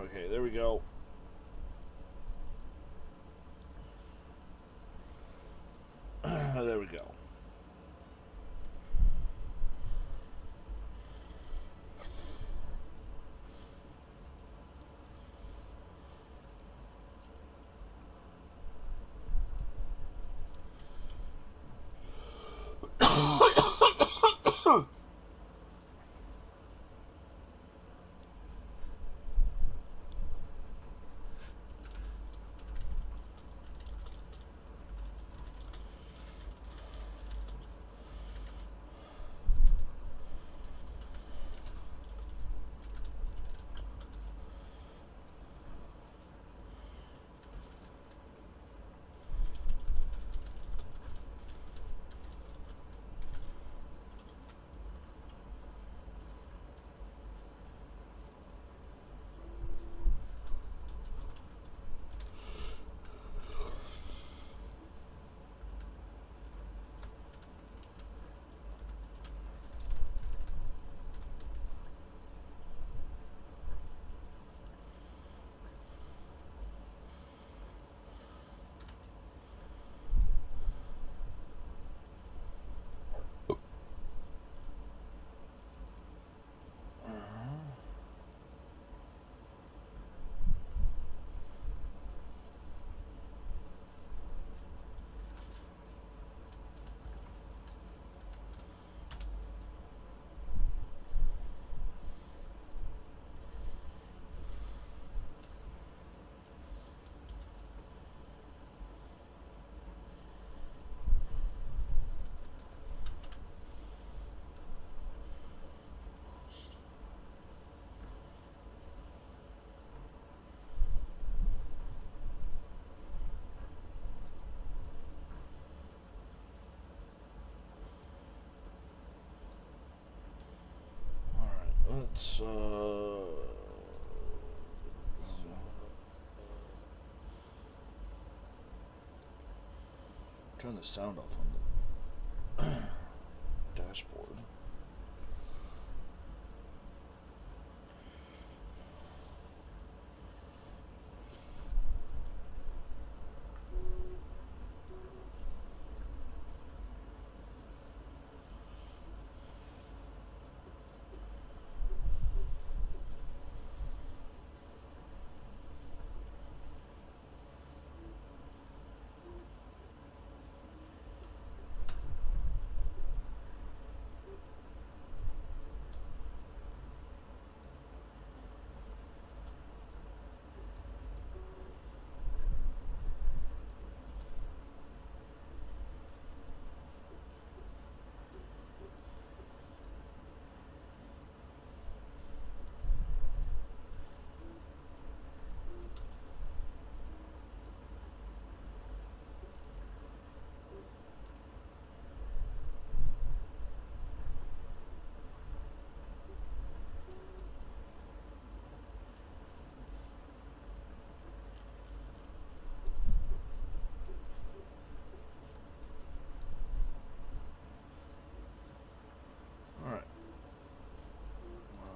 Okay, there we go. There we go. Let's turn the sound off on the dashboard. Alright.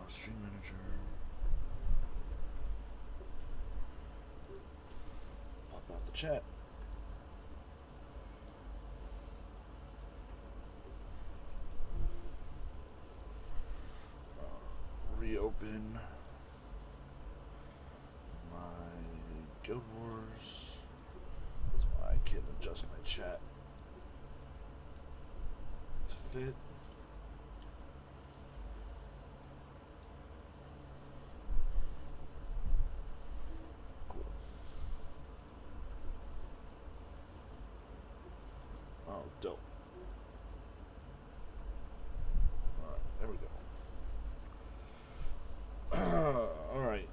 Stream manager. Pop out the chat. Reopen my Guild Wars. So I can adjust my chat to fit. Cool. Oh, dope. Alright, there we go. Alright.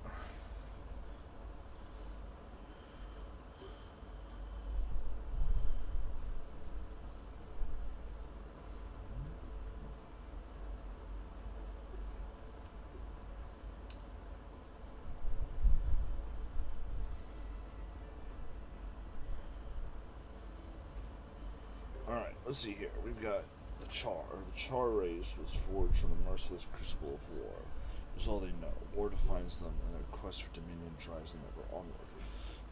Alright, let's see here. We've got the Char. The Char race was forged from the merciless crucible of war. is all they know. War defines them, and their quest for dominion drives them ever onward.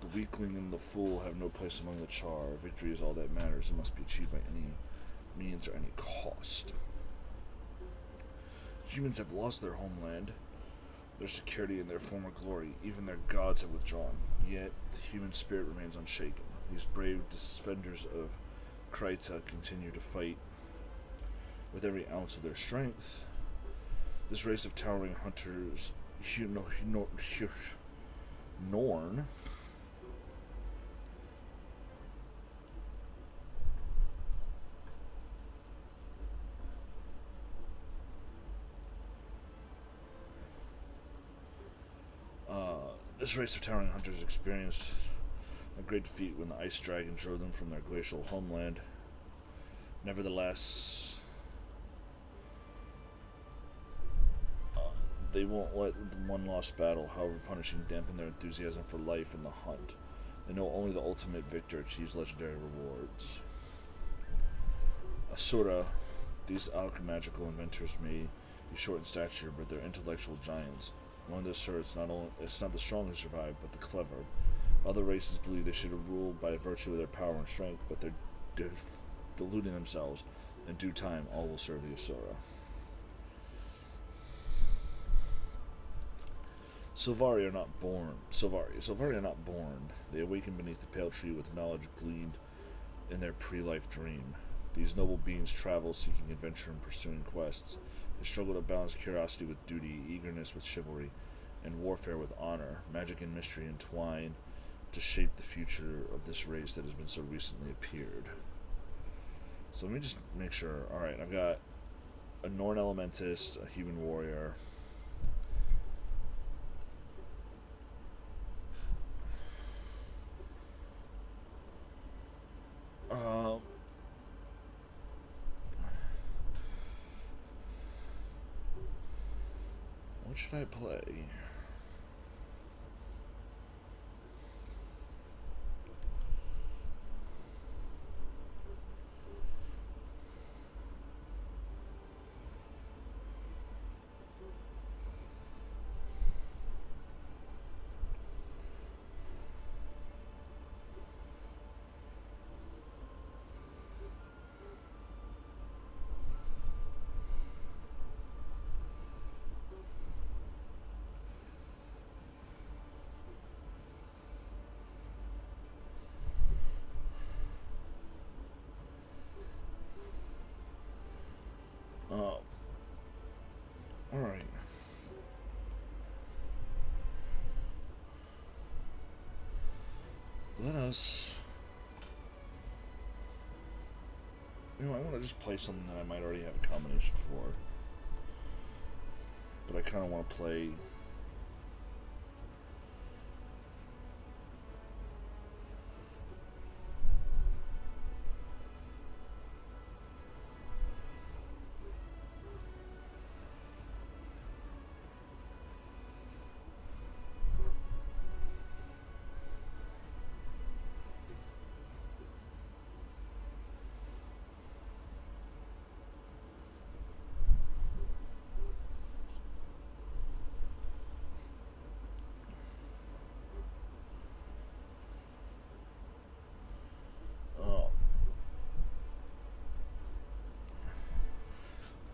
The weakling and the fool have no place among the char. Victory is all that matters and must be achieved by any means or any cost. Humans have lost their homeland, their security, and their former glory. Even their gods have withdrawn. Yet the human spirit remains unshaken. These brave defenders of Kryta continue to fight with every ounce of their strength. This race of towering hunters, Norn, this race of towering hunters experienced a great defeat when the ice dragon drove them from their glacial homeland. Nevertheless, they won't let one lost battle, however punishing, dampen their enthusiasm for life and the hunt. They know only the ultimate victor achieves legendary rewards. Asura, these alchemical inventors may be short in stature, but they're intellectual giants. One of the Asura, it's not the strong who survive, but the clever. Other races believe they should have ruled by virtue of their power and strength, but they're deluding themselves. In due time, all will serve the Asura. Sylvari are not born. They awaken beneath the pale tree with knowledge gleaned in their pre-life dream. These noble beings travel, seeking adventure and pursuing quests. They struggle to balance curiosity with duty, eagerness with chivalry, and warfare with honor. Magic and mystery entwine to shape the future of this race that has been so recently appeared. So let me just make sure. Alright, I've got a Norn Elementist, a human warrior. What should I play? Alright. Let us... I want to just play something that I might already have a combination for. But I kind of want to play...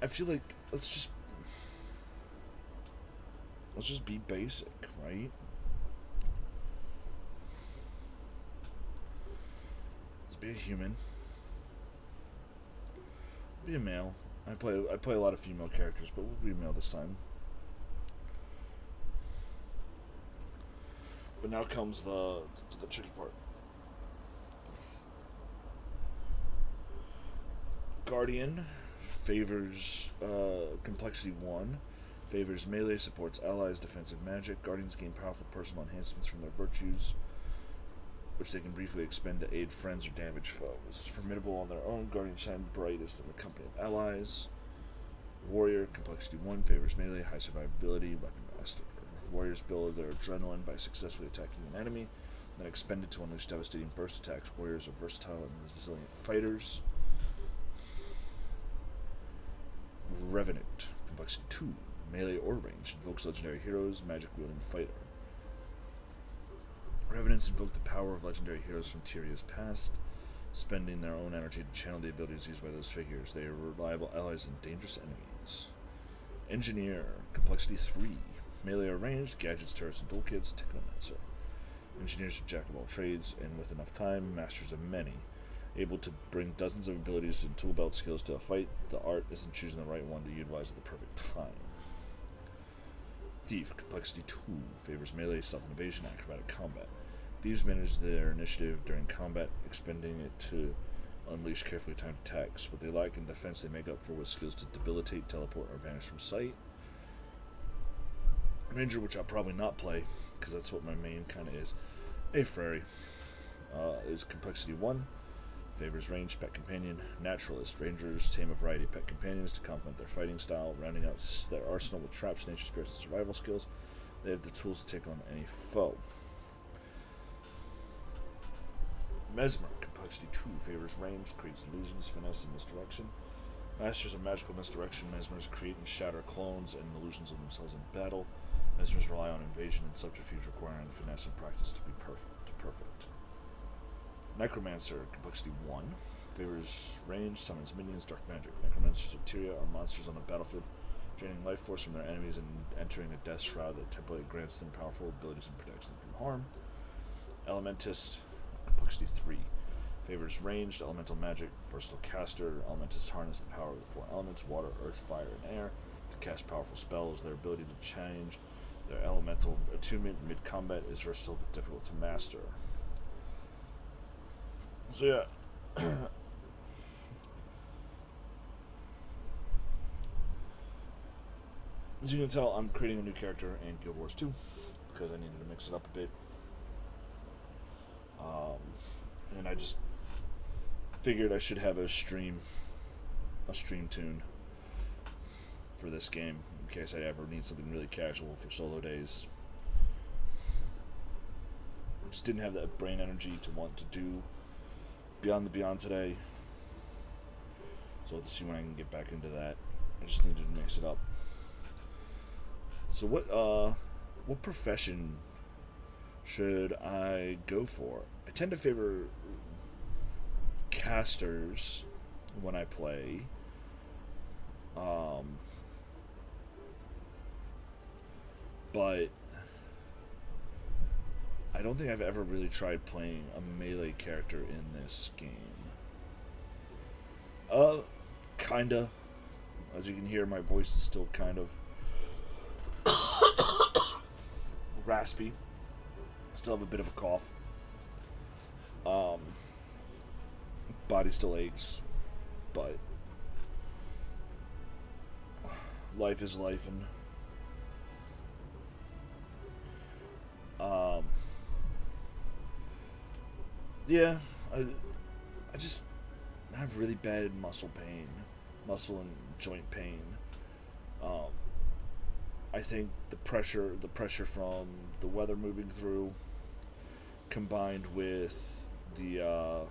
I feel like let's just be basic, right? Let's be a human. Be a male. I play a lot of female characters, but we'll be male this time. But now comes the tricky part. Guardian favors complexity 1, favors melee, supports allies, defensive magic. Guardians gain powerful personal enhancements from their virtues, which they can briefly expend to aid friends or damage foes. Formidable on their own, Guardians shine brightest in the company of allies. Warrior, complexity 1, favors melee, high survivability, weapon master. Warriors build their adrenaline by successfully attacking an enemy, then expend it to unleash devastating burst attacks. Warriors are versatile and resilient fighters. Revenant, complexity 2, melee or range. Invokes legendary heroes, magic-wielding fighter. Revenants invoke the power of legendary heroes from Tyria's past, spending their own energy to channel the abilities used by those figures. They are reliable allies and dangerous enemies. Engineer, complexity 3. Melee or ranged, gadgets, turrets, and toolkits, Technomancer. Engineers are jack of all trades, and with enough time, masters of many. Able to bring dozens of abilities and tool belt skills to a fight. The art is in choosing the right one to utilize at the perfect time. Thief, complexity 2. Favors melee, stealth, and evasion, acrobatic combat. Thieves manage their initiative during combat, expending it to unleash carefully timed attacks. What they lack in defense, they make up for with skills to debilitate, teleport, or vanish from sight. Ranger, which I'll probably not play, because that's what my main kind of is. A Frary is complexity 1. Favors ranged pet companion. Naturalist. Rangers tame a variety of pet companions to complement their fighting style, rounding out their arsenal with traps, nature spirits, and survival skills. They have the tools to take on any foe. Mesmer, complexity 2, favors range, creates illusions, finesse, and misdirection. Masters of magical misdirection, Mesmers create and shatter clones and illusions of themselves in battle. Mesmers rely on invasion and subterfuge, requiring finesse and practice to be perfect. Necromancer, complexity 1, favors range, summons minions, dark magic. Necromancers of Tyria are monsters on the battlefield, draining life force from their enemies and entering a death shroud that temporarily grants them powerful abilities and protects them from harm. Elementist, complexity 3, favors ranged, elemental magic, versatile caster. Elementists harness the power of the four elements, water, earth, fire, and air, to cast powerful spells. Their ability to change their elemental attunement mid-combat is versatile but difficult to master. So yeah, as you can tell, I'm creating a new character in Guild Wars 2 because I needed to mix it up a bit. And I just figured I should have a stream tune for this game in case I ever need something really casual for solo days. I just didn't have that brain energy to want to do Beyond the Beyond today, so let's see when I can get back into that. I just needed to mix it up. So what profession should I go for? I tend to favor casters when I play. But I don't think I've ever really tried playing a melee character in this game. Kinda. As you can hear, my voice is still kind of raspy. I still have a bit of a cough. Body still aches, but life is life, and yeah, I just have really bad muscle and joint pain. I think the pressure from the weather moving through, combined with the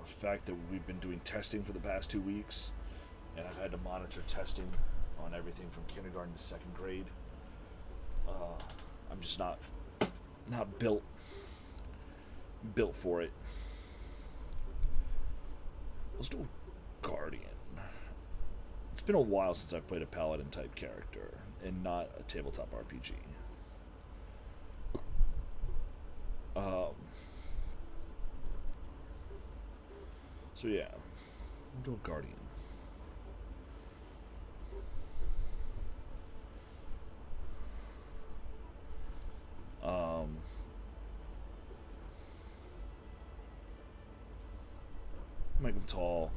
fact that we've been doing testing for the past 2 weeks, and I've had to monitor testing on everything from kindergarten to second grade. I'm just not built for it. Let's do a Guardian. It's been a while since I've played a Paladin type character and not a tabletop RPG. So yeah, we'll do a Guardian. Make him tall.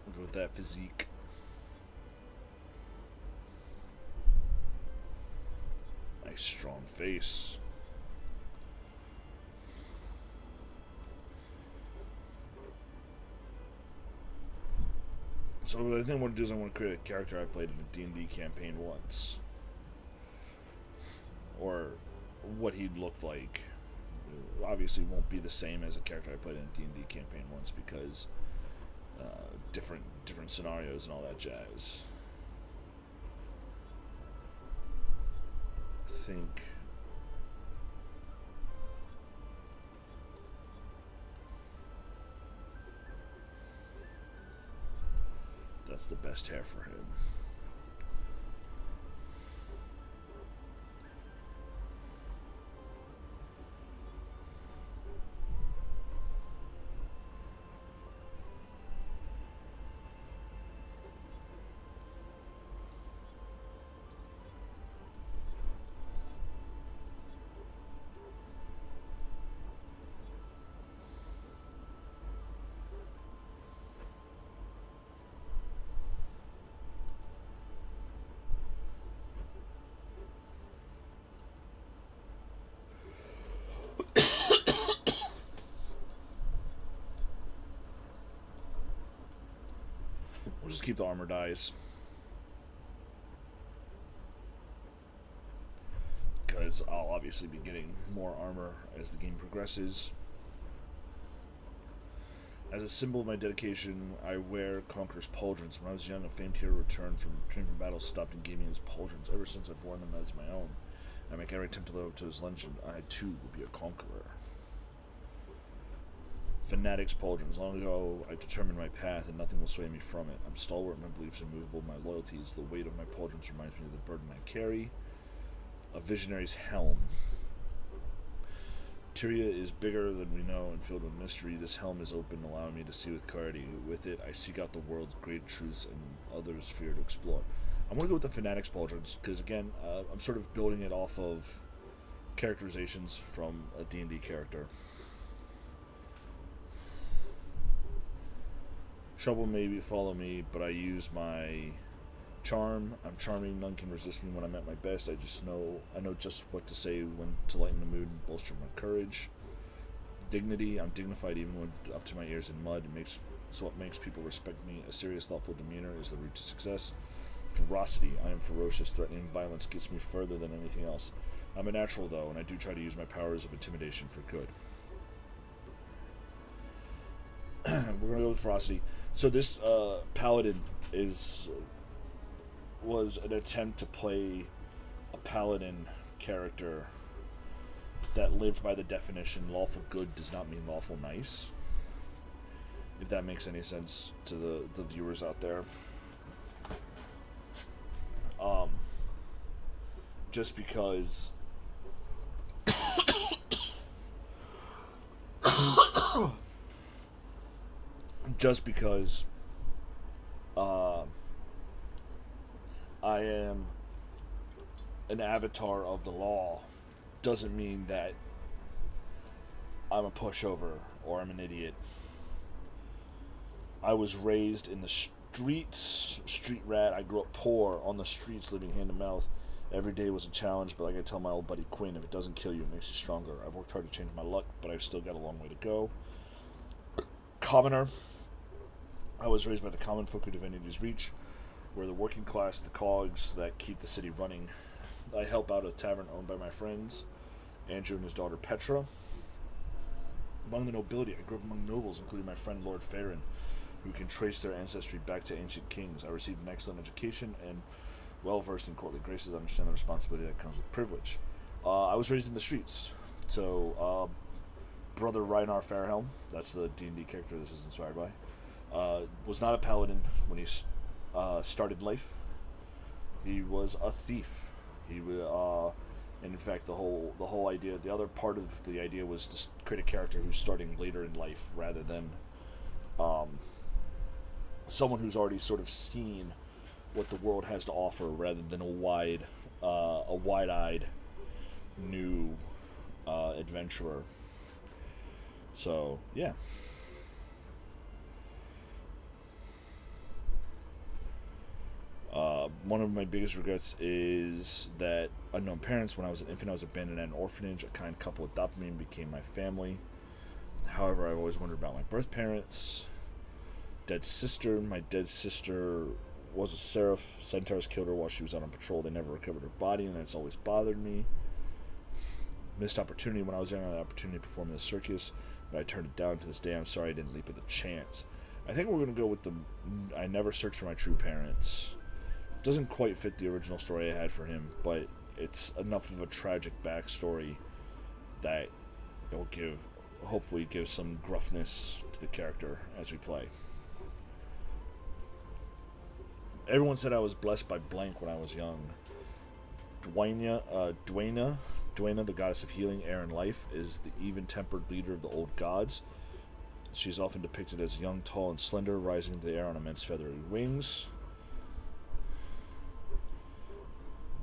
We'll go with that physique. nice strong face. So what I think I want to do is I want to create a character I played in a D&D campaign once. Or what he'd look like. Obviously won't be the same as a character I played in a D&D campaign once because different scenarios and all that jazz. I think that's the best hair for him. We'll just keep the armor dice. Because I'll obviously be getting more armor as the game progresses. As a symbol of my dedication, I wear Conqueror's pauldrons. When I was young, a famed hero returned from battle, stopped and gave me his pauldrons. Ever since, I've worn them as my own. I make every attempt to live up to his legend. I, too, will be a conqueror. Fanatic's pauldrons. Long ago, I determined my path, and nothing will sway me from it. I'm stalwart, my beliefs immovable, my loyalties. The weight of my pauldrons reminds me of the burden I carry. A visionary's helm. Tyria is bigger than we know and filled with mystery. This helm is open, allowing me to see with clarity. With it, I seek out the world's great truths and others fear to explore. I'm going to go with the Fanatic's pauldrons, because again, I'm sort of building it off of characterizations from a D&D character. Trouble may follow me, but I use my charm. I'm charming, none can resist me when I'm at my best. I know just what to say when to lighten the mood and bolster my courage. Dignity, I'm dignified even when up to my ears in mud. So what makes people respect me. A serious, thoughtful demeanor is the route to success. Ferocity, I am ferocious, threatening violence gets me further than anything else. I'm a natural though, and I do try to use my powers of intimidation for good. We're gonna go with ferocity. So this paladin was an attempt to play a paladin character that lived by the definition lawful good does not mean lawful nice. If that makes any sense to the viewers out there. Just because I am an avatar of the law doesn't mean that I'm a pushover or I'm an idiot. I was raised in the streets, street rat. I grew up poor on the streets, living hand to mouth. Every day was a challenge, but like I tell my old buddy Quinn, if it doesn't kill you, it makes you stronger. I've worked hard to change my luck, but I've still got a long way to go. Commoner. I was raised by the common folk of Divinity's Reach. We're the working class, the cogs that keep the city running. I help out a tavern owned by my friends, Andrew and his daughter Petra. Among the nobility, I grew up among nobles, including my friend Lord Farron, who can trace their ancestry back to ancient kings. I received an excellent education and, well versed in courtly graces, I understand the responsibility that comes with privilege. I was raised in the streets, so Brother Reinar Fairhelm, that's the D&D character this is inspired by, was not a paladin when he started life. He was a thief. He and in fact, the whole idea, the other part of the idea was to create a character who's starting later in life rather than someone who's already sort of seen what the world has to offer, rather than a wide-eyed new adventurer. So yeah. one of my biggest regrets is that unknown parents. When I was an infant, I was abandoned at an orphanage. A kind couple adopted me and became my family. However, I've always wondered about my birth parents. Dead sister. My dead sister was a seraph. Centaurs killed her while she was out on patrol. They never recovered her body, and that's always bothered me. Missed opportunity when I was young. I had an opportunity to perform in the circus, but I turned it down. To this day, I'm sorry I didn't leap at the chance. I think we're going to go with I never searched for my true parents. It doesn't quite fit the original story I had for him, but it's enough of a tragic backstory that it'll hopefully give some gruffness to the character as we play. Everyone said I was blessed by blank when I was young. Dwayna, the goddess of healing, air, and life, is the even-tempered leader of the old gods. She is often depicted as young, tall, and slender, rising into the air on immense feathery wings.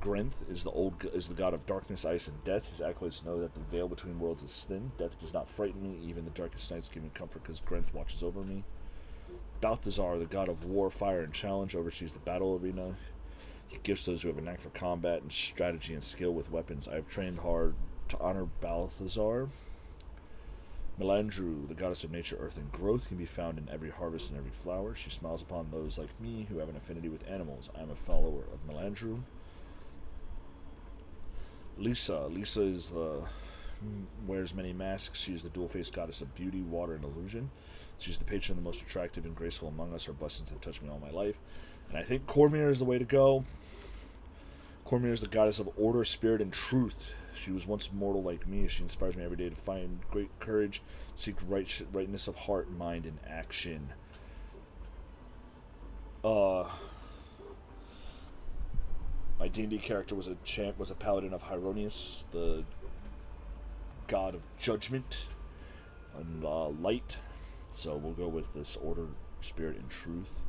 Grenth is the god of darkness, ice, and death. His accolades know that the veil between worlds is thin. Death does not frighten me. Even the darkest nights give me comfort because Grenth watches over me. Balthazar, the god of war, fire, and challenge, oversees the battle arena. He gives those who have a knack for combat and strategy and skill with weapons. I have trained hard to honor Balthazar. Melandru, the goddess of nature, earth, and growth, can be found in every harvest and every flower. She smiles upon those like me who have an affinity with animals. I am a follower of Melandru. Lisa is wears many masks. She is the dual-faced goddess of beauty, water, and illusion. She's the patron of the most attractive and graceful among us. Her blessings have touched me all my life. And I think Cormyr is the way to go. Cormyr is the goddess of order, spirit, and truth. She was once mortal like me. She inspires me every day to find great courage, seek rightness of heart, mind, and action. My D&D character was a paladin of Hieronius, the god of judgment and light. So we'll go with this order, spirit, and truth.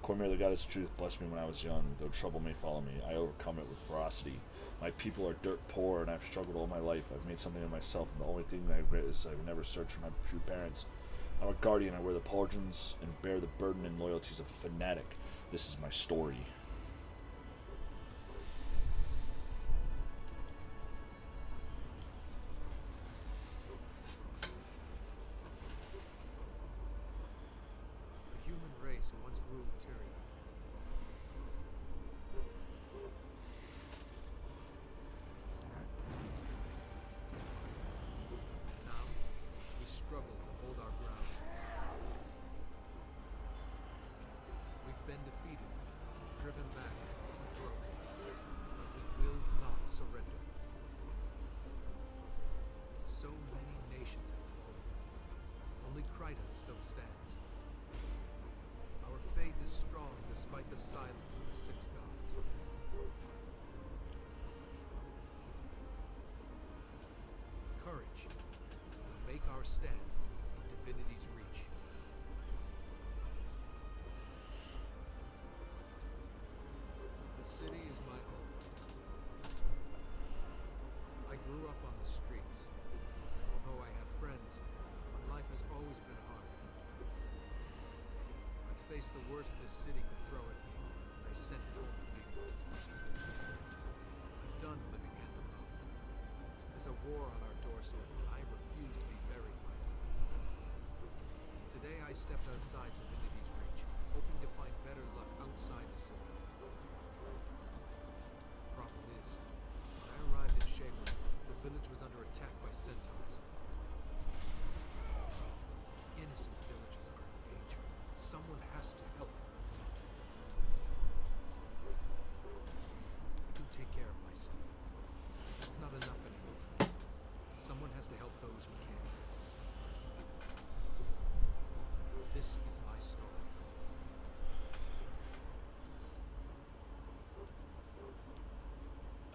Cormyr, the goddess of truth, blessed me when I was young. Though trouble may follow me, I overcome it with ferocity. My people are dirt poor, and I've struggled all my life. I've made something of myself, and the only thing that I regret is I've never searched for my true parents. I'm a guardian. I wear the pauldrons and bear the burden and loyalties of a fanatic. This is my story. The human race once ruled Tyria. Now, we struggle to hold our ground. We've been defeated, driven back, broken, but we will not surrender. So many nations have fallen. Only Kryta still stands. Our faith is strong despite the silence of the six gods. With courage, we'll make our stand in divinity's reach. The city is my home. I grew up on the streets. Although I have friends, my life has always been hard. I faced the worst this city could throw at me, and I sent it home bleeding. I'm done living hand to mouth. There's a war on our doorstep, and I refuse to be buried by it. Today I stepped outside divinity's reach, hoping to find better luck outside the city. Problem is, when I arrived in Shaver, the village was under attack by centaurs. Innocent villages are in danger. Someone has to help. I can take care of myself. That's not enough anymore. Someone has to help those who can't. This is my story.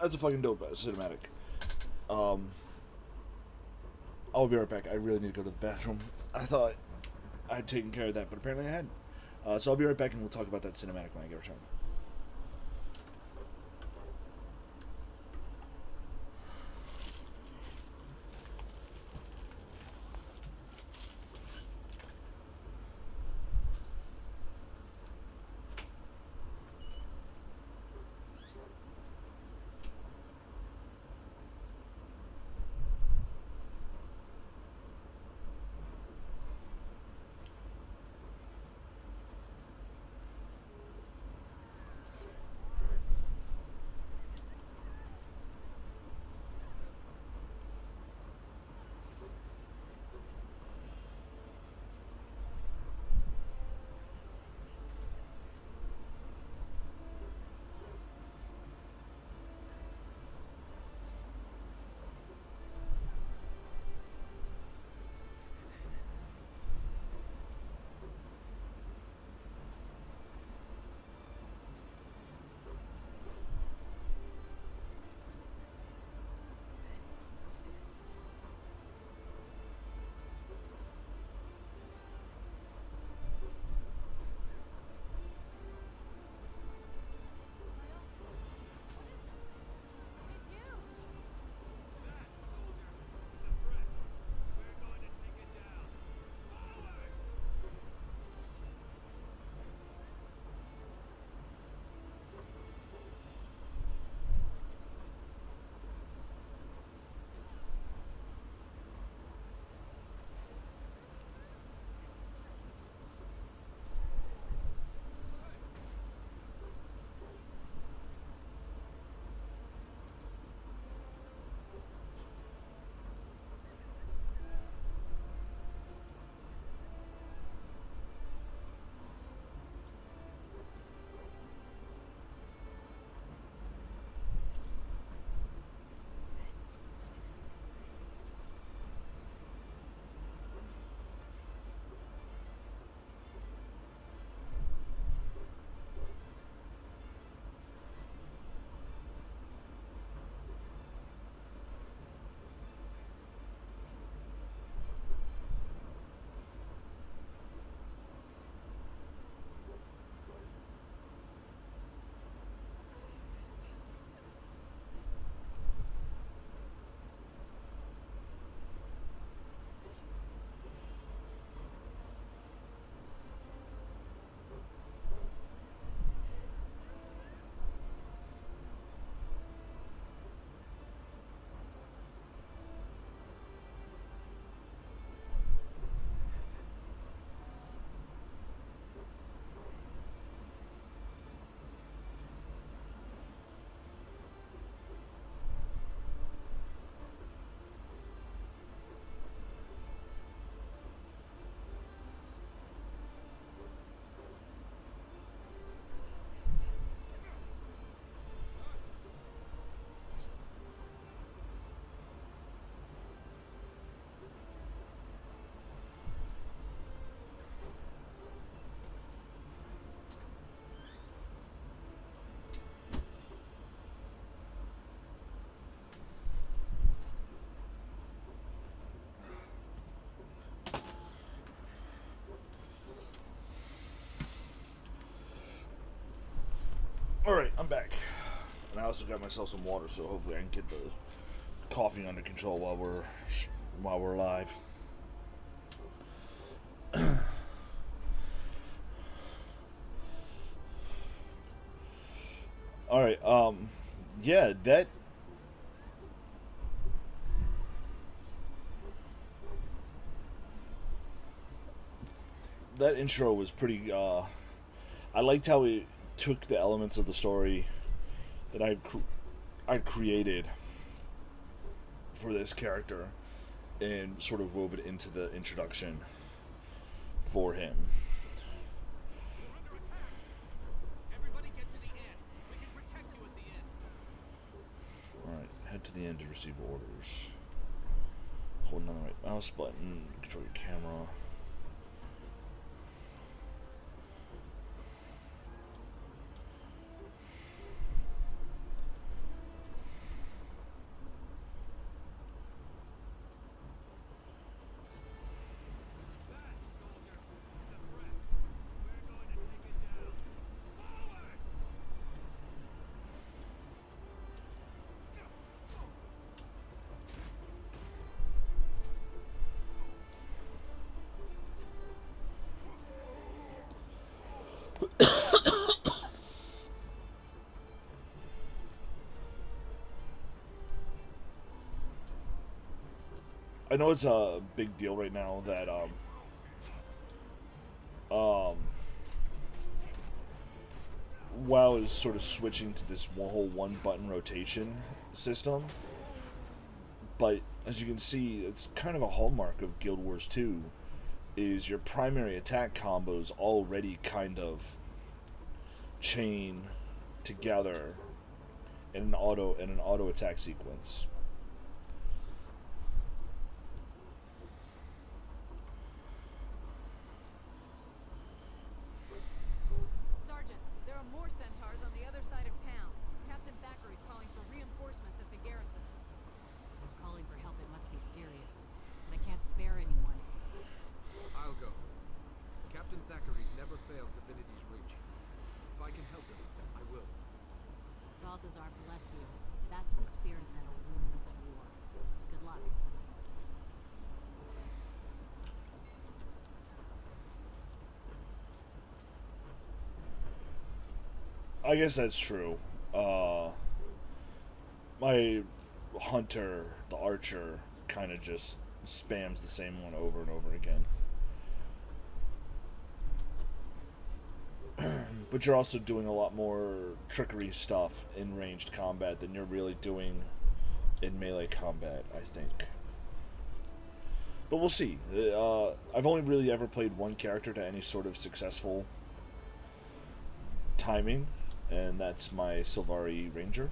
That's a fucking dope cinematic. I'll be right back. I really need to go to the bathroom. I thought I'd taken care of that, but apparently I hadn't. So I'll be right back and we'll talk about that cinematic when I get returned. Alright, I'm back. And I also got myself some water, so hopefully I can get the coughing under control while we're live. Alright, yeah, that intro was pretty, I liked how it took the elements of the story that I'd created for this character and sort of wove it into the introduction for him. Everybody get to the end. We can protect you at the end. Alright, head to the end to receive orders. Hold down the right mouse button, control your camera. I know it's a big deal right now that WoW is sort of switching to this whole one-button rotation system, but as you can see, it's kind of a hallmark of Guild Wars 2, is your primary attack combos already kind of chain together in an auto attack sequence. Sergeant, there are more centaurs on the other side of town. Captain Thackeray's calling for reinforcements at the garrison. He's calling for help. It must be serious. And I can't spare anyone. I'll go. Captain Thackeray's never failed Divinity's Reach. If I can help him, I will. Balthazar bless you. That's the spirit that'll win this war. Good luck. I guess that's true. My hunter, the archer, kind of just spams the same one over and over again. But you're also doing a lot more trickery stuff in ranged combat than you're really doing in melee combat, I think. But we'll see. I've only really ever played one character to any sort of successful timing, and that's my Sylvari Ranger.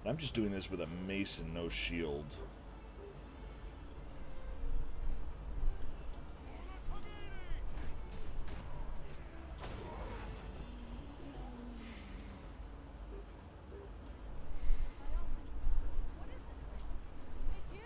I'm just doing this with a mace and no shield. What is that thing? It's huge!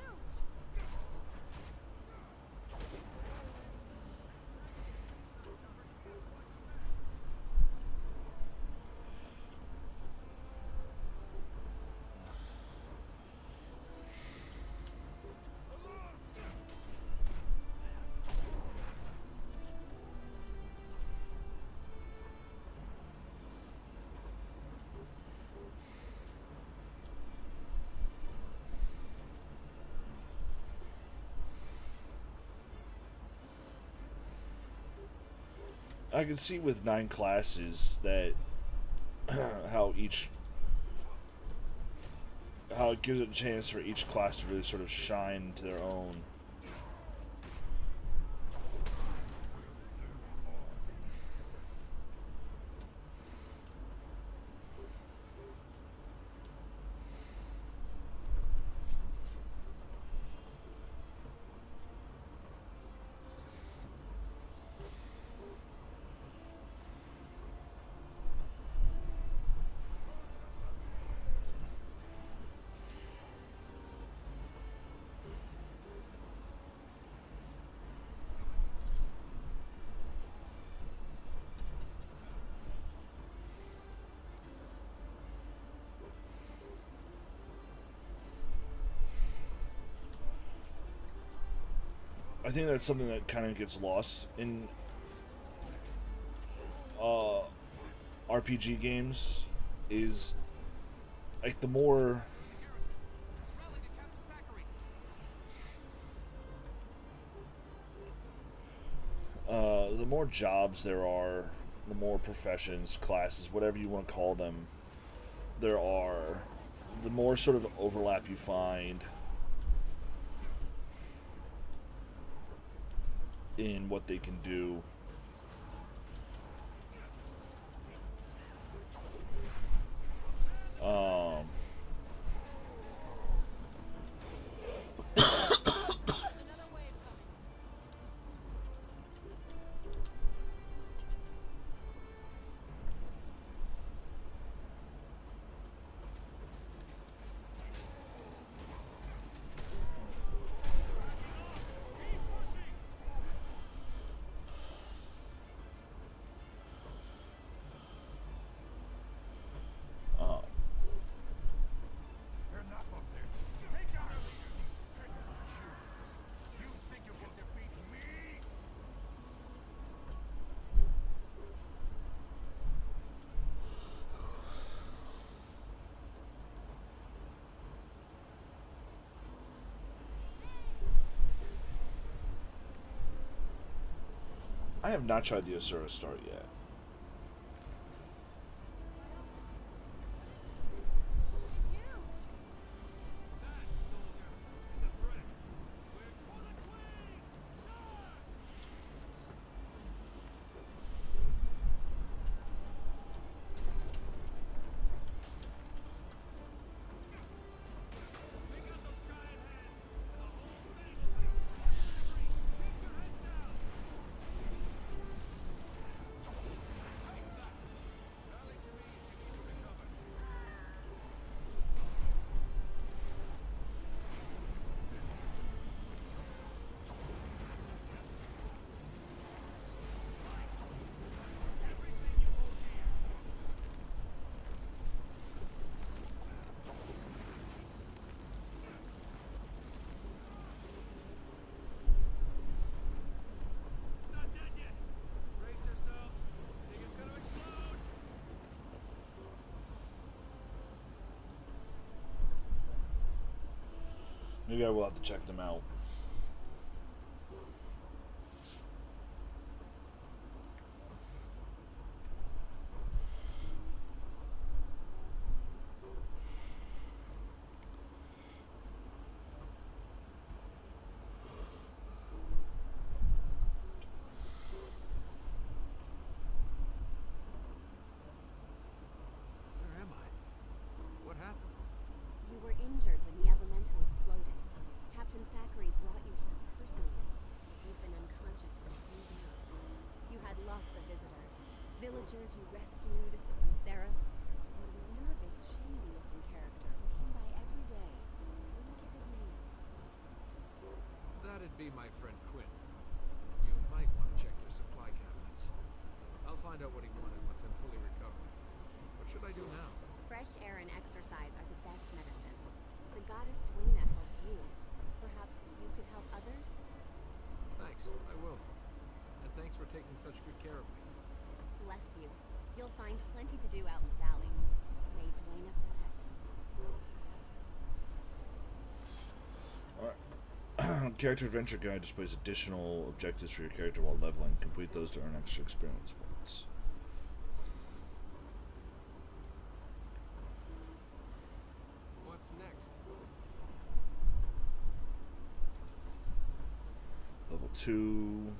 I can see with 9 classes that how it gives it a chance for each class to really sort of shine to their own. I think that's something that kind of gets lost in RPG games. Is like the more jobs there are, the more professions, classes, whatever you want to call them, there are, the more sort of overlap you find in what they can do. Um, Another wave coming. uh, Enough of this. Take our leaders. Humans. You think you can defeat me? I have not tried the Asura start yet. It's huge. Not dead yet. Brace yourselves. Think it's gonna explode. Maybe I will have to check them out. Where am I? What happened? You were injured when the elemental exploded. Captain Thackeray brought you here personally. You've been unconscious for 3 days. You had lots of visitors. Villagers you rescued, some seraph, and a nervous, shady-looking character who came by every day. Wouldn't give his name. That'd be my friend Quinn. You might want to check your supply cabinets. I'll find out what he wanted once I'm fully recovered. What should I do now? Fresh air and exercise are the best medicine. The goddess Dwayna helped you. Perhaps you could help others? Thanks, I will. And thanks for taking such good care of me. Bless you. You'll find plenty to do out in the valley. May Dwayna protect you. Alright. Character Adventure Guide displays additional objectives for your character while leveling. Complete those to earn extra experience points. What's next? Level 2.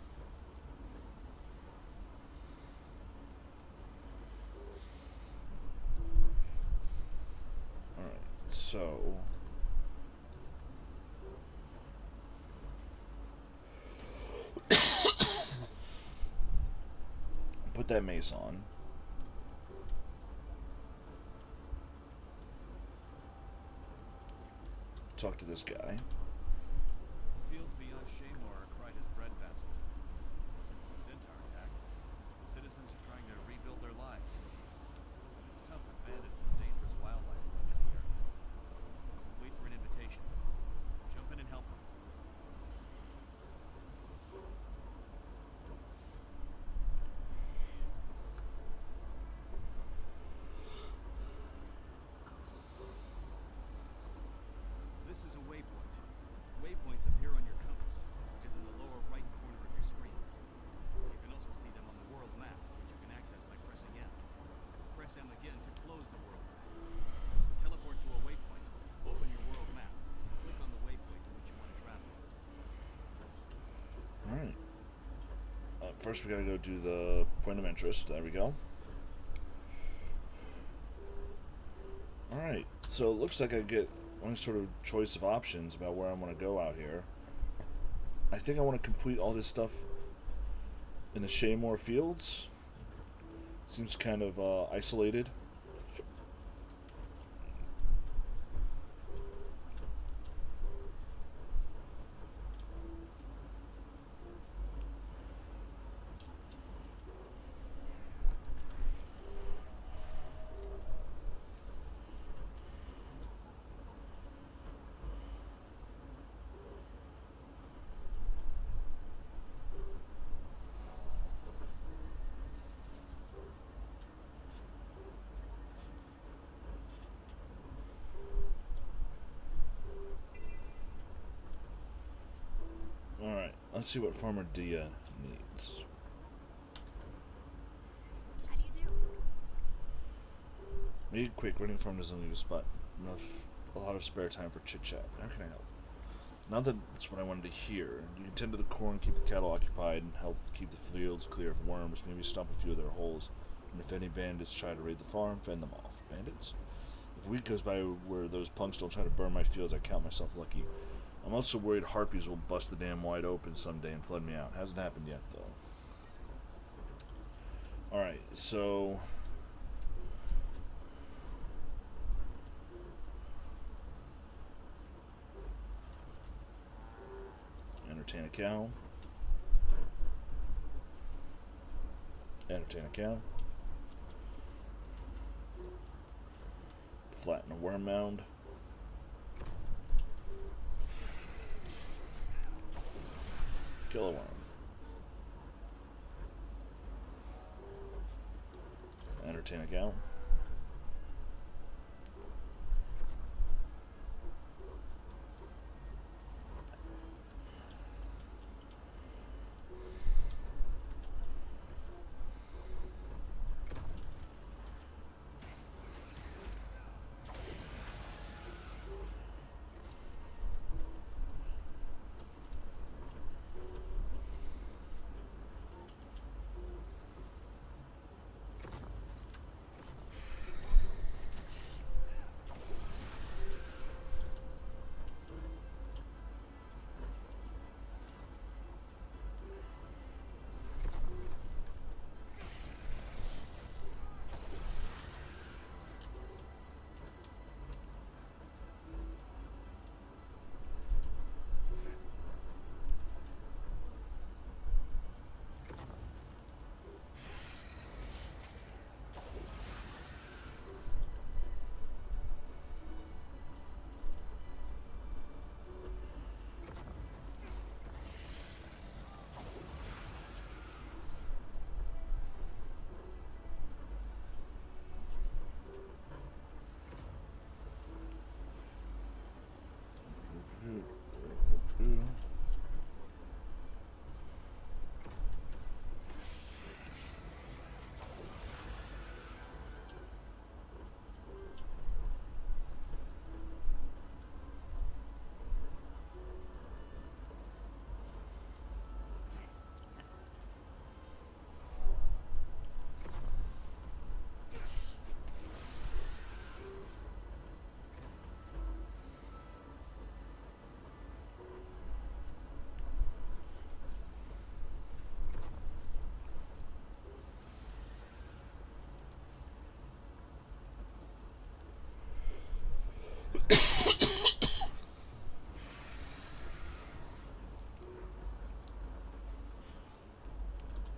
Alright, so put that mace on. Talk to this guy. Fields beyond Shaymore are Kryta's breadbasket. Since the Centaur attack, citizens are trying to rebuild their lives. It's tough with bandits and dangerous wildlife roaming the area. Wait for an invitation. Jump in and help them. first we gotta go do the point of interest. There we go. Alright, so it looks like I get one sort of choice of options about where I want to go out here. I think I want to complete all this stuff in the Shaymore Fields. Seems kind of isolated. Alright, let's see what Farmer Dia needs. How do you do? Make it quick, running farm doesn't leave a spot. A lot of spare time for chit chat. How can I help? Now that that's what I wanted to hear. You can tend to the corn, keep the cattle occupied, and help keep the fields clear of worms, maybe stop a few of their holes. And if any bandits try to raid the farm, fend them off. Bandits? If a week goes by where those punks don't try to burn my fields, I count myself lucky. I'm also worried harpies will bust the dam wide open someday and flood me out. Hasn't happened yet, though. Alright, so... entertain a cow. Entertain a cow. Flatten a worm mound. Kill a worm. Entertain a cow.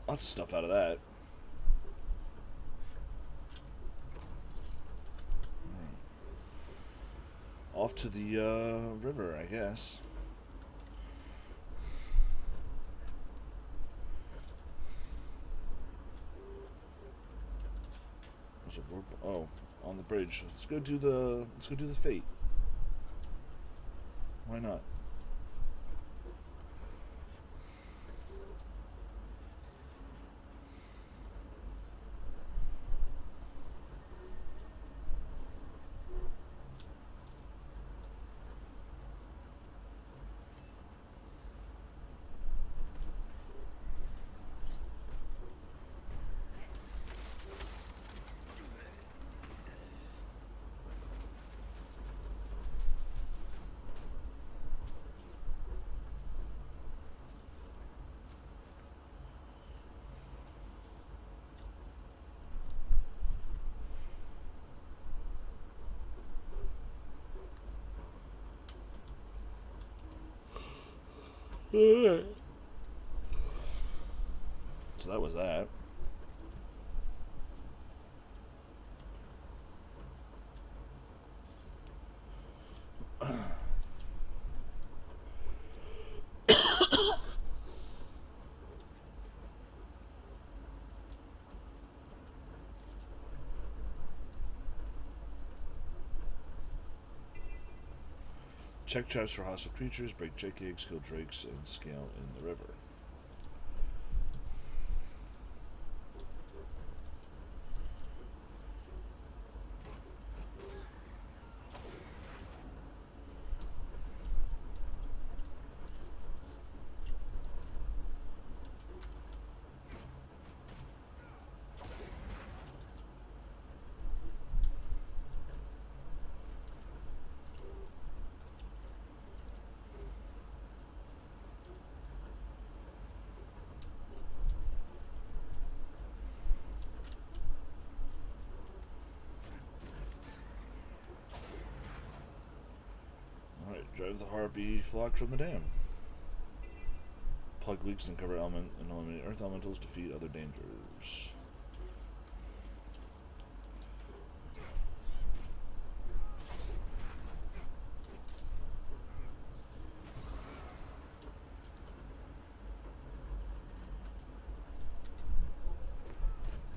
Lots of stuff out of that. Off to the river, I guess. There's a rope. Oh, on the bridge. Let's go do the fate. Why not? So that was that. Check traps for hostile creatures, break Jake eggs, kill drakes, and scale in the river. Drive the Harpy flock from the dam. Plug leaks and cover element and eliminate earth elementals. Defeat other dangers.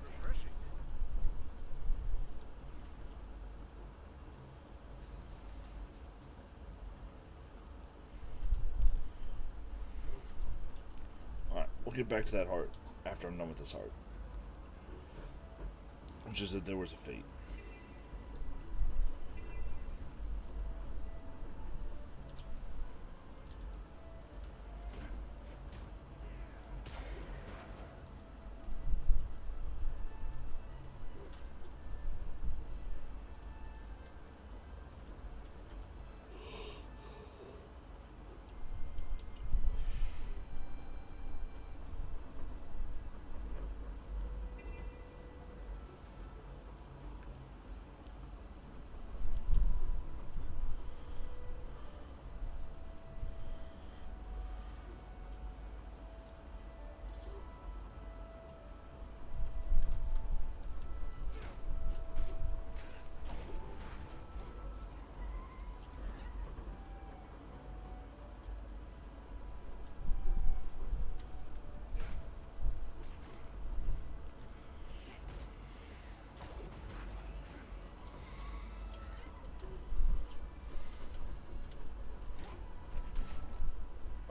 Refreshing. Alright, we'll get back to that heart after I'm done with this heart. Which is that there was a fate.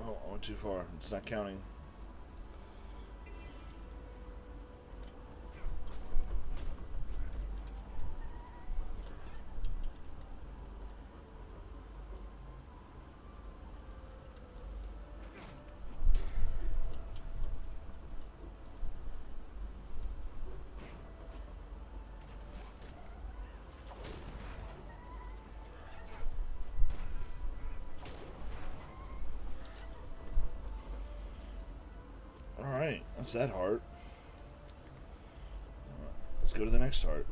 Oh, I went too far. It's not counting. Alright, that's that heart. Alright, let's go to the next heart.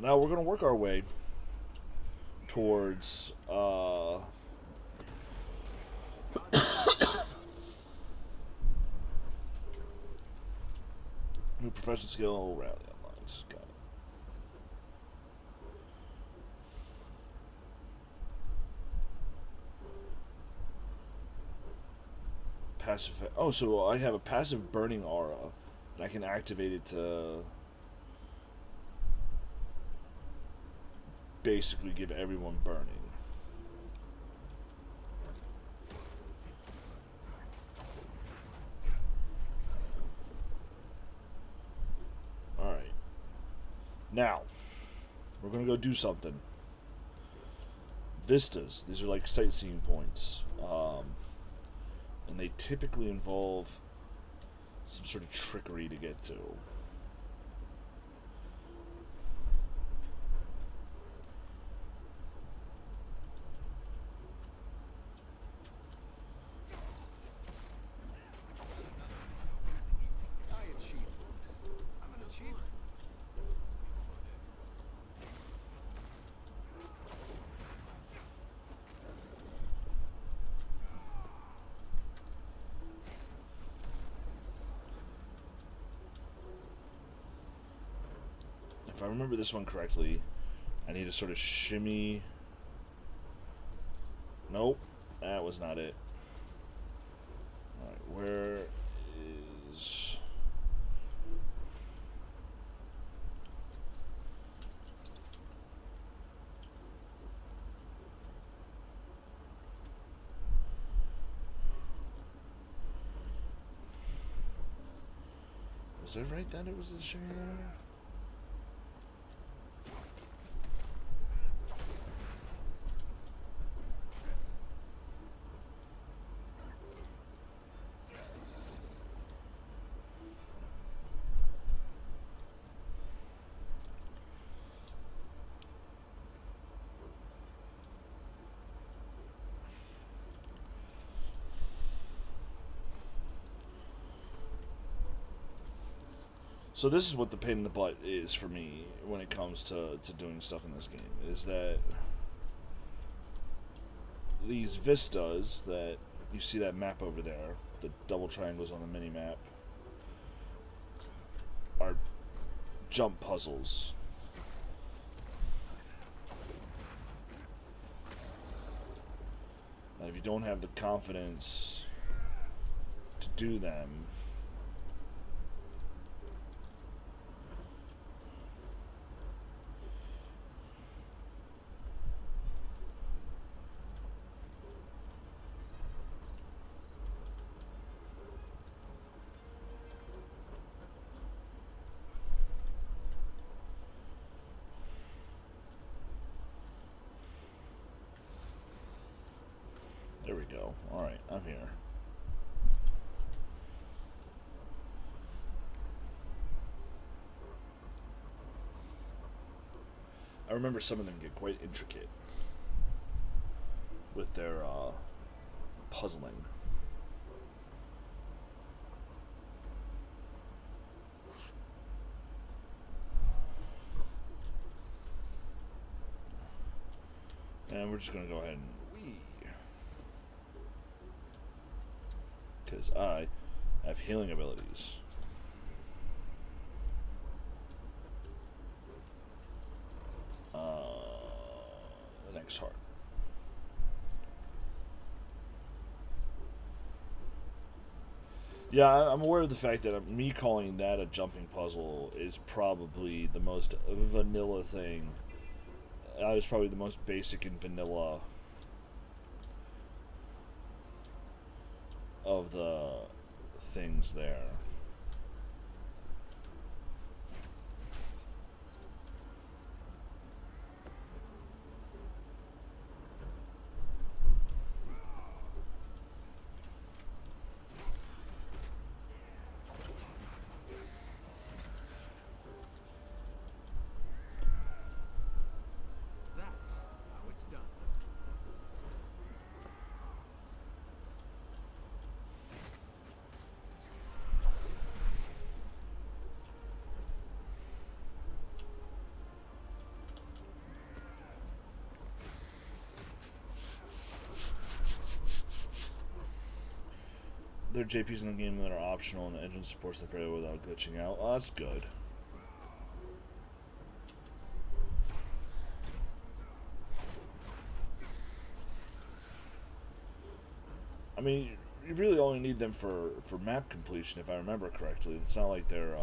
Now we're going to work our way towards new profession skill rally online. Got it. Passive. Oh, so I have a passive burning aura, and I can activate it to basically give everyone burning. Alright. Now, we're going to go do something. Vistas. These are like sightseeing points. And they typically involve some sort of trickery to get to. I achieve things. I'm an achiever. If I remember this one correctly, I need to sort of shimmy. Nope, that was not it. Alright, where is... Was I right that it was the shimmy there? So this is what the pain in the butt is for me when it comes to doing stuff in this game, is that these vistas that you see, that map over there, the double triangles on the mini-map, are jump puzzles. And if you don't have the confidence to do them, there we go. Alright, I'm here. I remember some of them get quite intricate with their puzzling. And we're just going to go ahead and whee. Because I have healing abilities. The next heart. Yeah, I'm aware of the fact that me calling that a jumping puzzle is probably the most vanilla thing. That is probably the most basic and vanilla of the things there. That's how it's done. There are JPs in the game that are optional, and the engine supports the fairway without glitching out. Oh, that's good. I mean, you really only need them for map completion, if I remember correctly. It's not like they're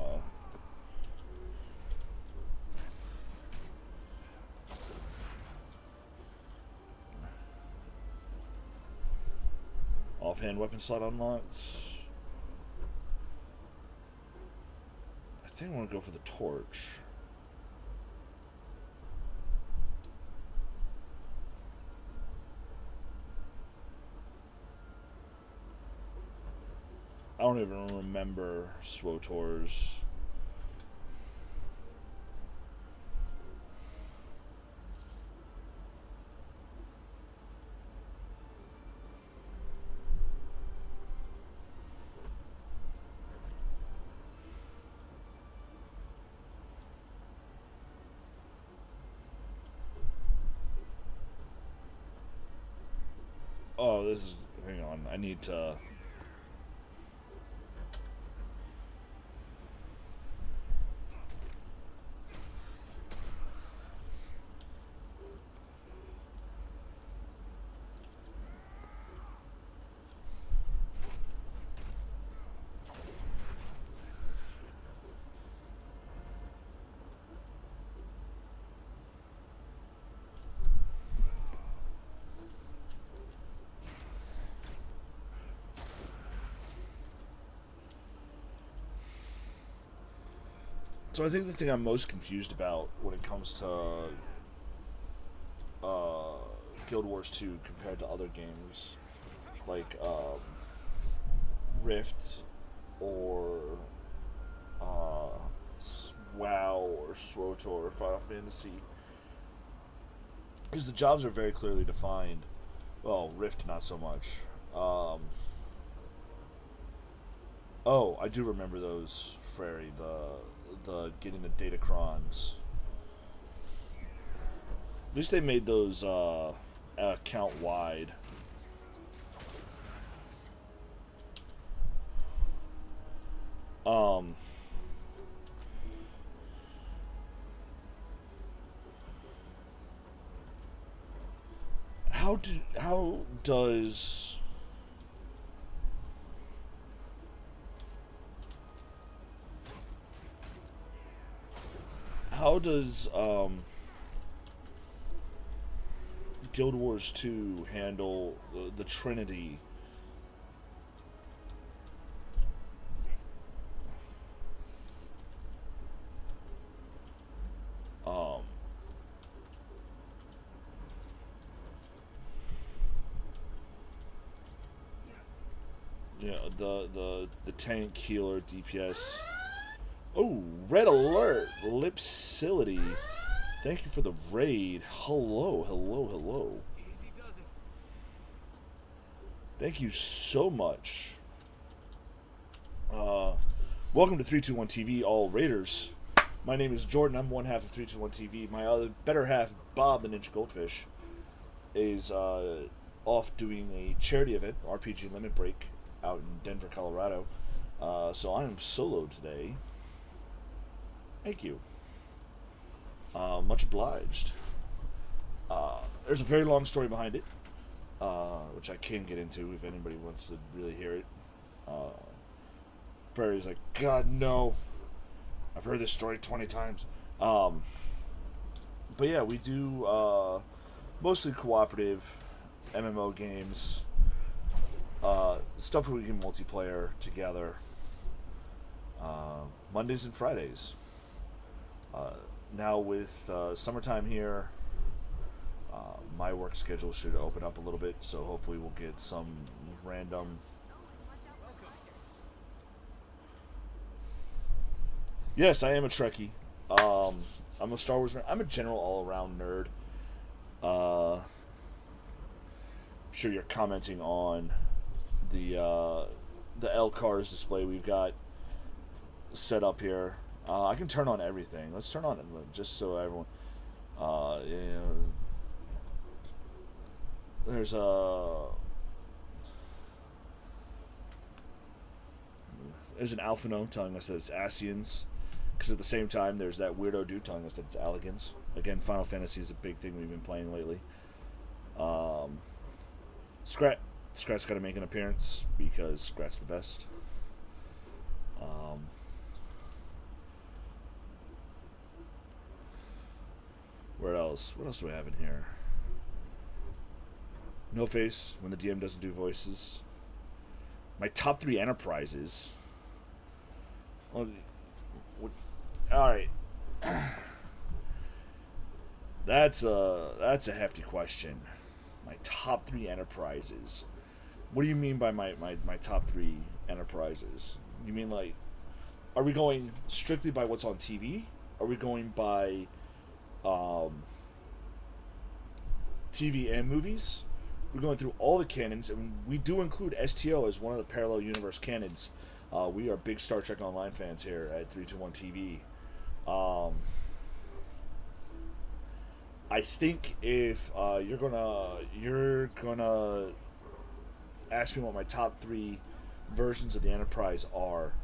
offhand weapon slot unlocked. I think I want to go for the torch. I don't even remember SWTOR's. Oh, this is. Hang on. I need to. So I think the thing I'm most confused about when it comes to Guild Wars 2 compared to other games like Rift or WoW or SWTOR or Final Fantasy is the jobs are very clearly defined. Well, Rift not so much. Oh, I do remember those, Frary, the getting the Datacrons. At least they made those account wide. How does Guild Wars 2 handle the Trinity? Yeah, the tank, healer, DPS. Oh, red alert, Lipsility. Thank you for the raid. Hello, hello, hello. Easy does it. Thank you so much. Welcome to 321 TV, all Raiders. My name is Jordan. I'm one half of 321 TV. My other better half, Bob the Ninja Goldfish, is off doing a charity event, RPG Limit Break, out in Denver, Colorado. So I am solo today. Thank you. Much obliged. There's a very long story behind it, which I can get into if anybody wants to really hear it. Frary's like, God, no. I've heard this story 20 times. But yeah, we do mostly cooperative MMO games. Stuff where we can multiplayer together. Mondays and Fridays. Now with summertime here, my work schedule should open up a little bit, so hopefully we'll get some random... Yes, I am a Trekkie. I'm a Star Wars nerd. I'm a general all-around nerd. I'm sure you're commenting on the LCARS display we've got set up here. I can turn on everything. Let's turn on it just so everyone. There's an alpha gnome telling us that it's Asians, because at the same time there's that weirdo dude telling us that it's Alligans. Again, Final Fantasy is a big thing we've been playing lately. Scrat's got to make an appearance because Scrat's the best. Where else? What else do we have in here? No Face, when the DM doesn't do voices. My top 3 enterprises. Alright. That's a hefty question. My top 3 enterprises. What do you mean by my top 3 Enterprises? You mean like, are we going strictly by what's on TV? Are we going by TV and movies? We're going through all the canons, and we do include STO as one of the parallel universe canons. We are big Star Trek Online fans here at 321 TV. I think if you're gonna ask me what my top 3 versions of the Enterprise are,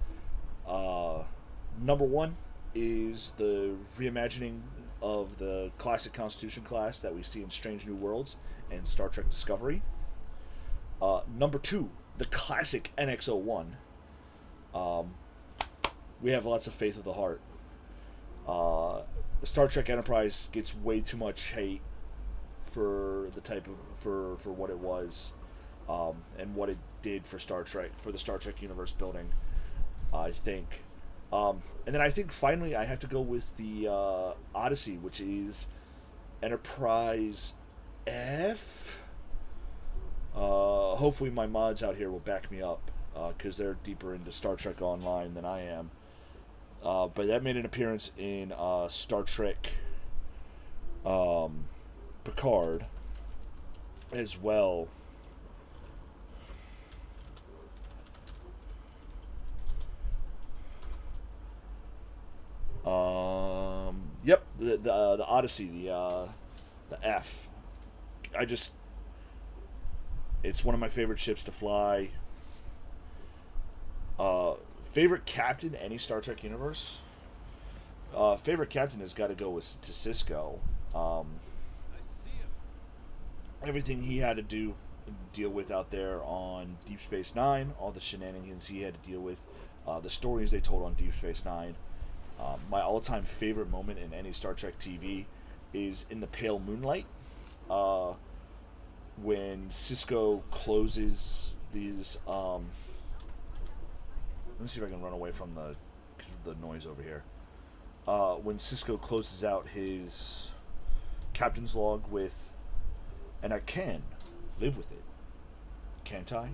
number 1 is the reimagining of the classic Constitution class that we see in Strange New Worlds and Star Trek Discovery. Number 2, the classic NX-01. We have lots of faith of the heart. The Star Trek Enterprise gets way too much hate for the type of for what it was, and what it did for Star Trek, for the Star Trek universe building, I think. And then I think finally I have to go with the Odyssey, which is Enterprise F. Hopefully my mods out here will back me up, because they're deeper into Star Trek Online than I am. But that made an appearance in Star Trek Picard as well. Yep, the Odyssey, the F. It's one of my favorite ships to fly. Favorite captain, any Star Trek universe? Favorite captain has got to go to Sisko. Nice to see you. Everything he had to deal with out there on Deep Space Nine, all the shenanigans he had to deal with, the stories they told on Deep Space Nine. My all-time favorite moment in any Star Trek TV is in the pale moonlight, when Sisko closes these. Let me see if I can run away from the noise over here. When Sisko closes out his captain's log with, and I can live with it, can't I?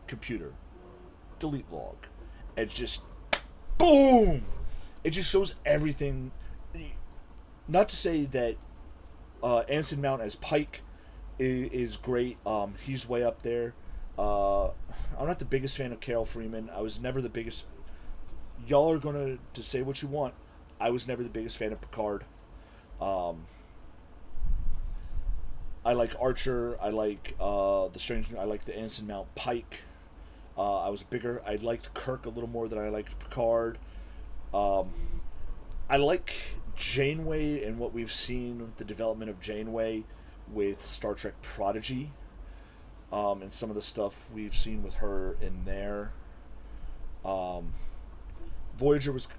Computer, delete log. It's just boom. It just shows everything. Not to say that Anson Mount as Pike is great. He's way up there. I'm not the biggest fan of Carol Freeman. I was never the biggest. Y'all are gonna to say what you want. I was never the biggest fan of Picard. I like Archer. I like I like the Anson Mount Pike. I liked Kirk a little more than I liked Picard. I like Janeway and what we've seen with the development of Janeway with Star Trek Prodigy, and some of the stuff we've seen with her in there. Voyager was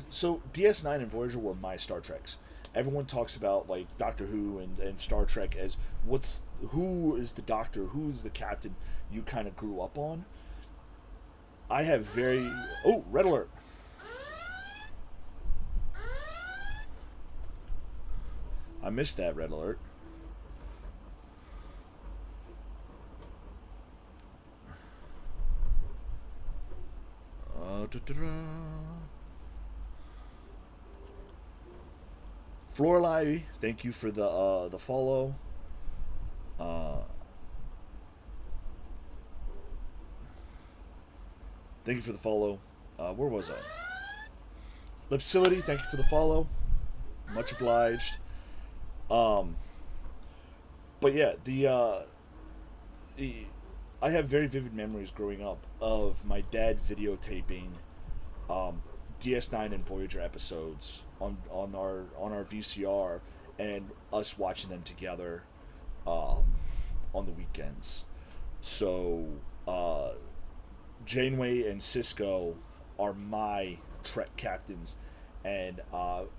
so DS9 and Voyager were my Star Treks. Everyone talks about like Doctor Who and Star Trek as who is the Doctor, who is the Captain you kind of grew up on. I have red alert. I missed that red alert. Florlai, thank you for the follow. Thank you for the follow. Where was I? Lipsility, thank you for the follow. Much obliged. But yeah, I have very vivid memories growing up of my dad videotaping DS9 and Voyager episodes on our VCR, and us watching them together on the weekends. So Janeway and Sisko are my Trek captains. And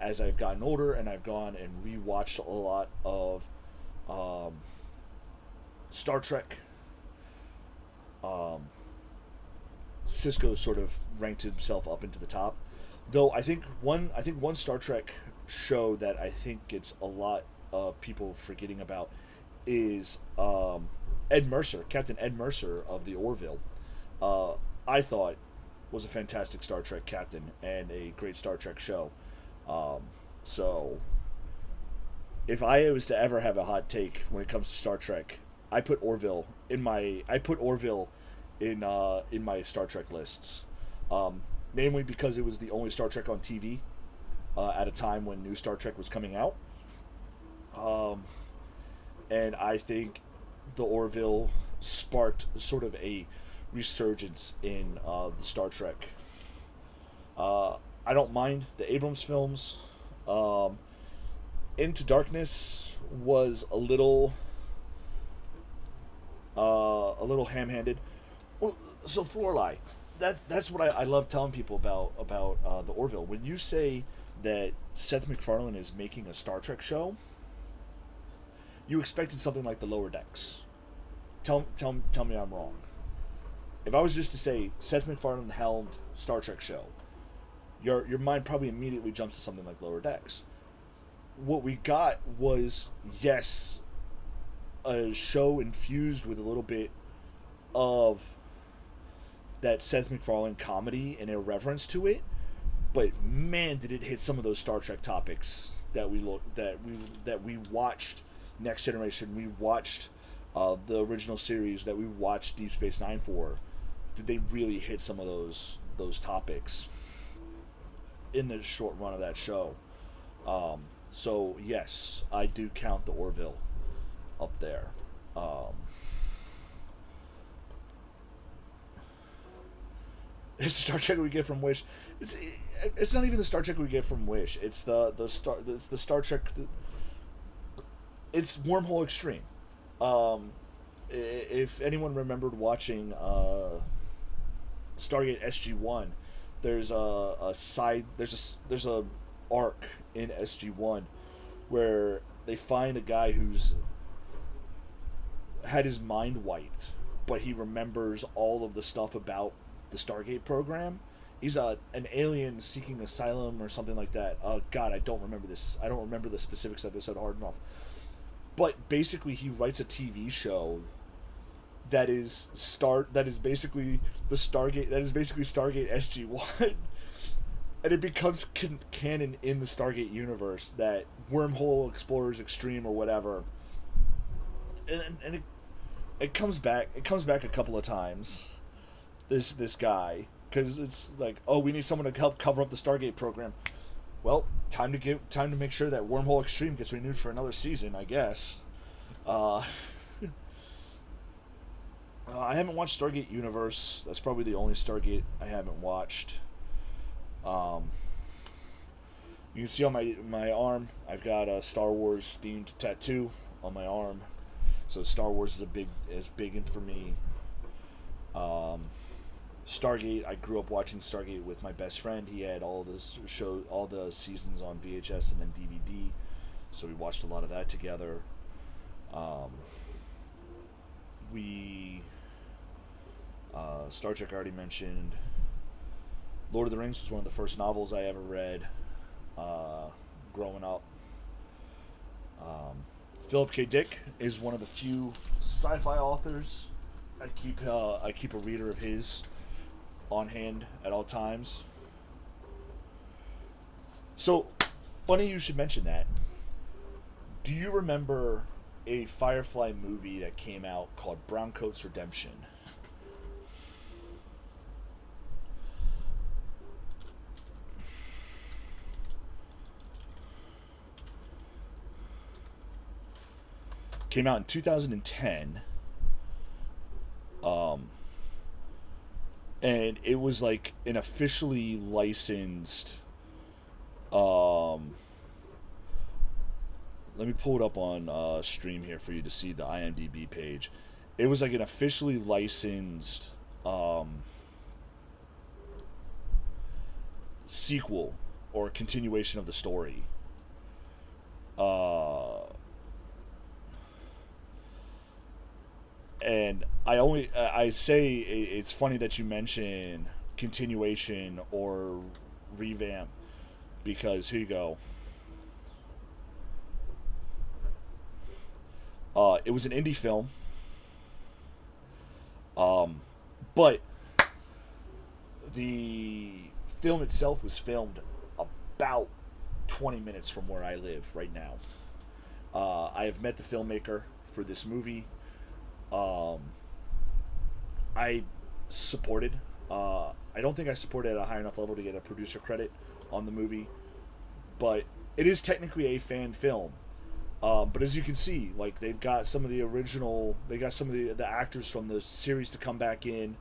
as I've gotten older and I've gone and rewatched a lot of Star Trek, Sisko sort of ranked himself up into the top. Though I think one Star Trek show that I think gets a lot of people forgetting about is Ed Mercer, Captain Ed Mercer of the Orville, I thought was a fantastic Star Trek captain and a great Star Trek show. So, if I was to ever have a hot take when it comes to Star Trek, I put Orville in my Star Trek lists. Namely because it was the only Star Trek on TV at a time when new Star Trek was coming out. And I think the Orville sparked sort of a resurgence in the Star Trek. I don't mind the Abrams films. Into Darkness was a little ham-handed. Well, so Florlai, that's what I love telling people about the Orville. When you say that Seth MacFarlane is making a Star Trek show, you expected something like the Lower Decks. Tell me I'm wrong. If I was just to say Seth MacFarlane helmed Star Trek show, your mind probably immediately jumps to something like Lower Decks. What we got was, yes, a show infused with a little bit of that Seth MacFarlane comedy and irreverence to it, but man, did it hit some of those Star Trek topics that we watched. Next Generation, we watched the original series, that we watched Deep Space Nine for. Did they really hit some of those topics in the short run of that show? So yes, I do count the Orville up there. It's the Star Trek we get from Wish. It's not even the Star Trek we get from Wish. It's the Star Trek. It's Wormhole Extreme. If anyone remembered watching Stargate SG-1, there's a arc in SG-1 where they find a guy who's had his mind wiped, but he remembers all of the stuff about the Stargate program. He's an alien seeking asylum or something like that. God, I don't remember this. I don't remember the specifics episode hard enough. But basically, he writes a TV show that is basically Stargate SG-1, and it becomes canon in the Stargate universe that Wormhole Explorers Extreme or whatever, and it comes back. It comes back a couple of times. This guy, because it's like, oh, we need someone to help cover up the Stargate program. Well, time to make sure that Wormhole Extreme gets renewed for another season, I guess. I haven't watched Stargate Universe. That's probably the only Stargate I haven't watched. You can see on my arm, I've got a Star Wars themed tattoo on my arm. So Star Wars is big in for me. Stargate, I grew up watching Stargate with my best friend. He had all the seasons on VHS and then DVD, so we watched a lot of that together. Star Trek I already mentioned. Lord of the Rings was one of the first novels I ever read growing up. Philip K. Dick is one of the few sci-fi authors I keep a reader of his on hand at all times. So, funny you should mention that. Do you remember a Firefly movie that came out called Browncoat's Redemption? Came out in 2010. And it was like an officially licensed. Let me pull it up on stream here for you to see the IMDb page. It was like an officially licensed sequel or continuation of the story. And I say it's funny that you mention continuation or revamp, because here you go. It was an indie film. But the film itself was filmed about 20 minutes from where I live right now. I have met the filmmaker for this movie. I supported. I don't think I supported at a high enough level to get a producer credit on the movie, but it is technically a fan film. But as you can see, like, they got some of the actors from the series to come back in.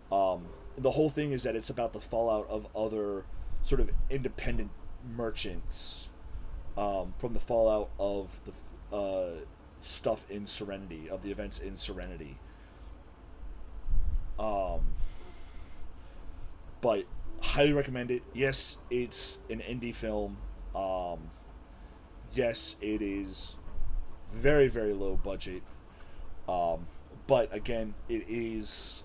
The whole thing is that it's about the fallout of other sort of independent merchants from the fallout of the stuff in Serenity, of the events in Serenity. But highly recommend it. Yes, it's an indie film. Yes, it is very, very low budget. But again, it is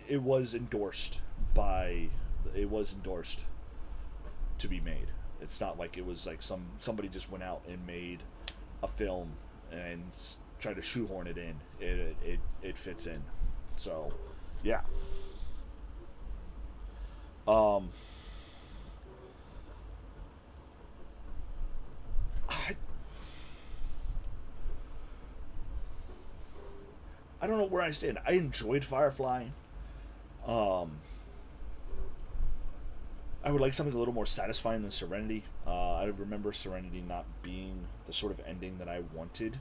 it was endorsed to be made. It's not like it was like somebody just went out and made a film and tried to shoehorn it in. It fits in. So, yeah. I don't know where I stand. I enjoyed Firefly. I would like something a little more satisfying than Serenity. I remember Serenity not being the sort of ending that I wanted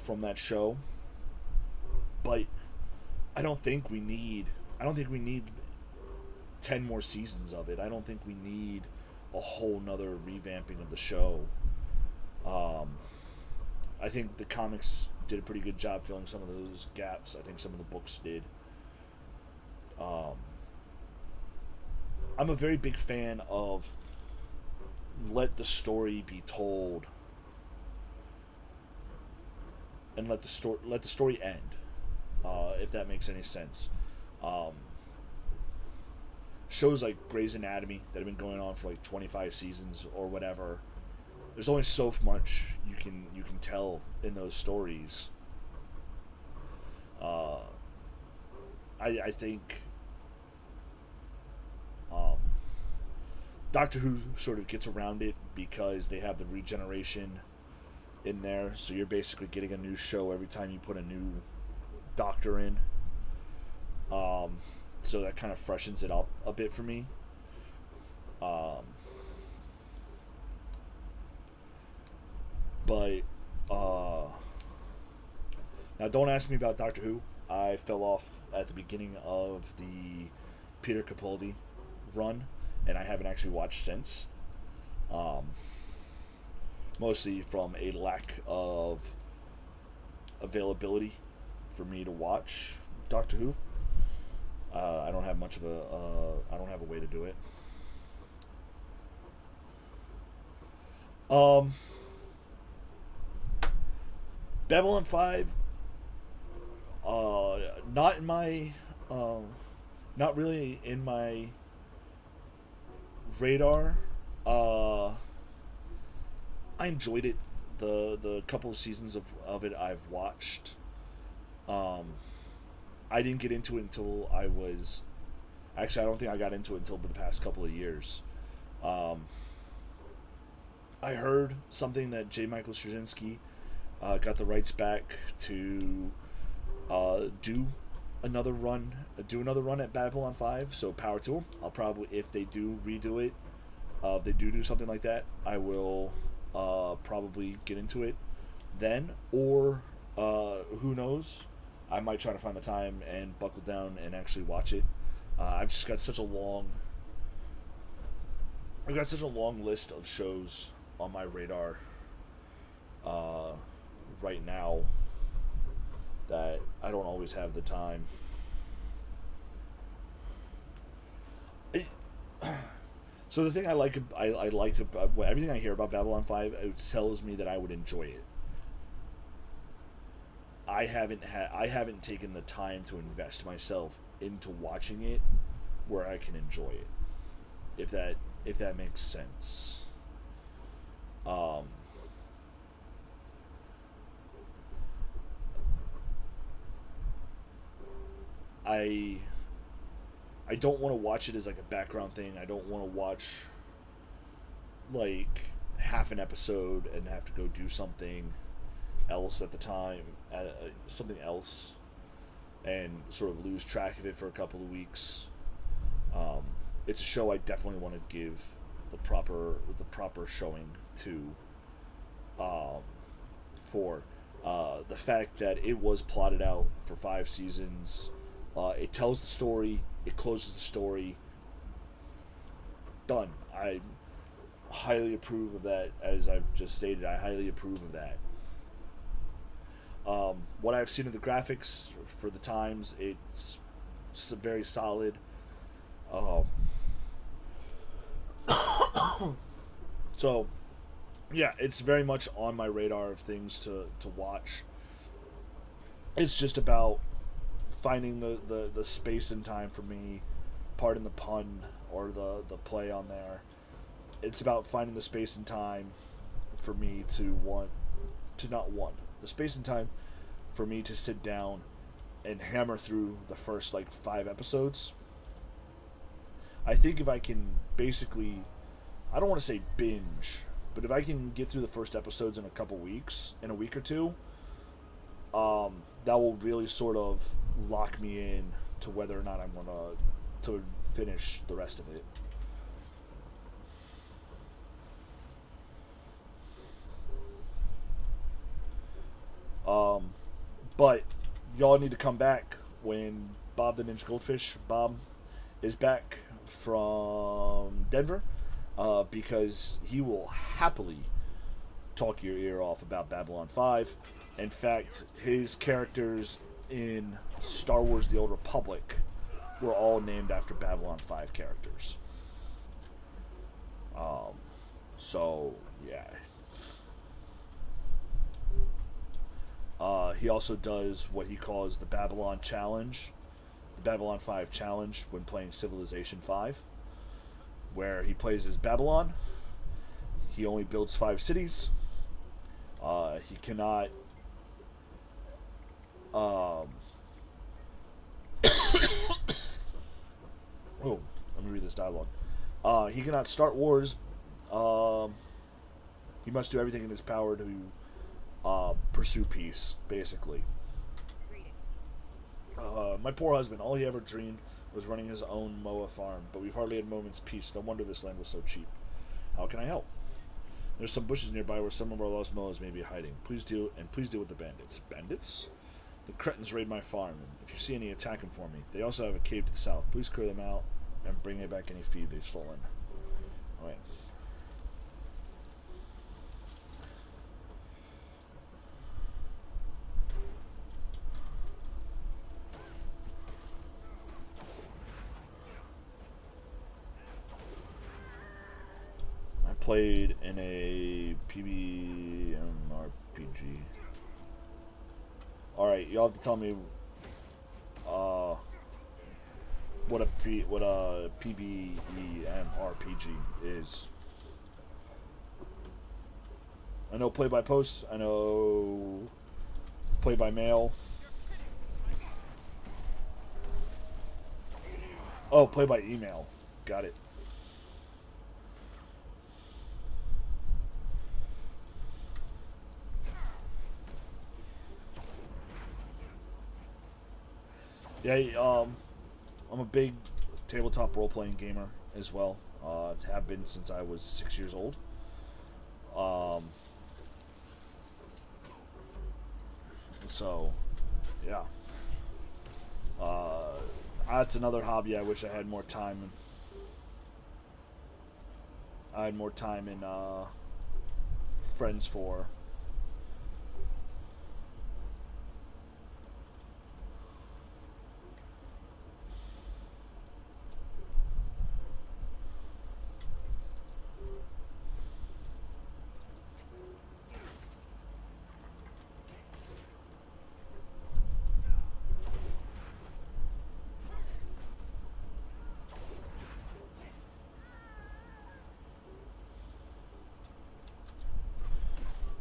from that show. But I don't think we need 10 more seasons of it. I don't think we need a whole nother revamping of the show. I think the comics did a pretty good job filling some of those gaps. I think some of the books did. I'm a very big fan of let the story be told and let the story end, if that makes any sense. Shows like Grey's Anatomy that have been going on for like 25 seasons or whatever, there's only so much you can tell in those stories. I think Doctor Who sort of gets around it because they have the regeneration in there, so you're basically getting a new show every time you put a new Doctor in. So that kind of freshens it up a bit for me. But now don't ask me about Doctor Who. I fell off at the beginning of the Peter Capaldi run, and I haven't actually watched since. Mostly from a lack of availability for me to watch Doctor Who. I don't have much of I don't have a way to do it. Babylon 5, not in my, not really in my radar. I enjoyed it. The couple of seasons of it I've watched. I didn't get into it until I was... Actually, I don't think I got into it until the past couple of years. I heard something that J. Michael Straczynski got the rights back to do another run at Babylon 5, so power to them. I'll probably, if they do redo it, if they do something like that, I will probably get into it then, or who knows, I might try to find the time and buckle down and actually watch it. I've got such a long list of shows on my radar right now that I don't always have the time. So the thing I like about everything I hear about Babylon 5, it tells me that I would enjoy it. I haven't taken the time to invest myself into watching it where I can enjoy it. If that makes sense. I don't want to watch it as like a background thing. I don't want to watch like half an episode and have to go do something else at the time, something else, and sort of lose track of it for a couple of weeks. It's a show I definitely want to give the proper showing to. For the fact that it was plotted out for 5 seasons, it tells the story, it closes the story. Done. I highly approve of that. As I've just stated, I highly approve of that. What I've seen of the graphics for the times, it's very solid. So, yeah, it's very much on my radar of things to watch. It's just about finding the space and time for me, pardon the pun or the play on there. It's about finding the space and time for me the space and time for me to sit down and hammer through the first like 5 episodes. I think if I can basically, I don't want to say binge, but if I can get through the first episodes in a week or two, that will really sort of lock me in to whether or not I'm gonna to finish the rest of it. But y'all need to come back when Bob the Ninja Goldfish, Bob, is back from Denver, because he will happily talk your ear off about Babylon 5. In fact, his characters in Star Wars The Old Republic were all named after Babylon 5 characters. So, yeah. He also does what he calls the Babylon Challenge, the Babylon 5 Challenge, when playing Civilization 5, where he plays as Babylon. He only builds 5 cities. He cannot... oh, let me read this dialogue. He cannot start wars. He must do everything in his power to pursue peace, basically. My poor husband, all he ever dreamed was running his own Moa farm, but we've hardly had a moment's peace. No wonder this land was so cheap. How can I help? There's some bushes nearby where some of our lost Moas may be hiding. Please deal with the bandits. Bandits? The cretins raid my farm, and if you see any, attack them for me. They also have a cave to the south. Please clear them out and bring me back any feed they've stolen. Alright. Played in a PBMRPG. Alright, y'all have to tell me what a PBEMRPG is. I know play by post, I know play by mail. Oh, play by email. Got it. Yeah, I'm a big tabletop role-playing gamer as well. Have been since I was 6 years old. So, yeah. That's another hobby I wish I had more time in. I had more time in friends for.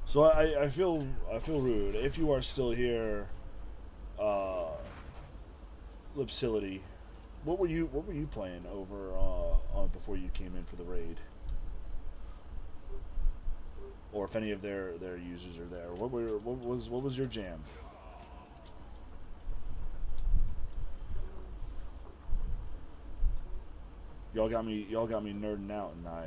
So I feel rude. If you are still here, Lipsility, what were you playing over before you came in for the raid? Or if any of their users are there, what was your jam? Y'all got me nerding out, and I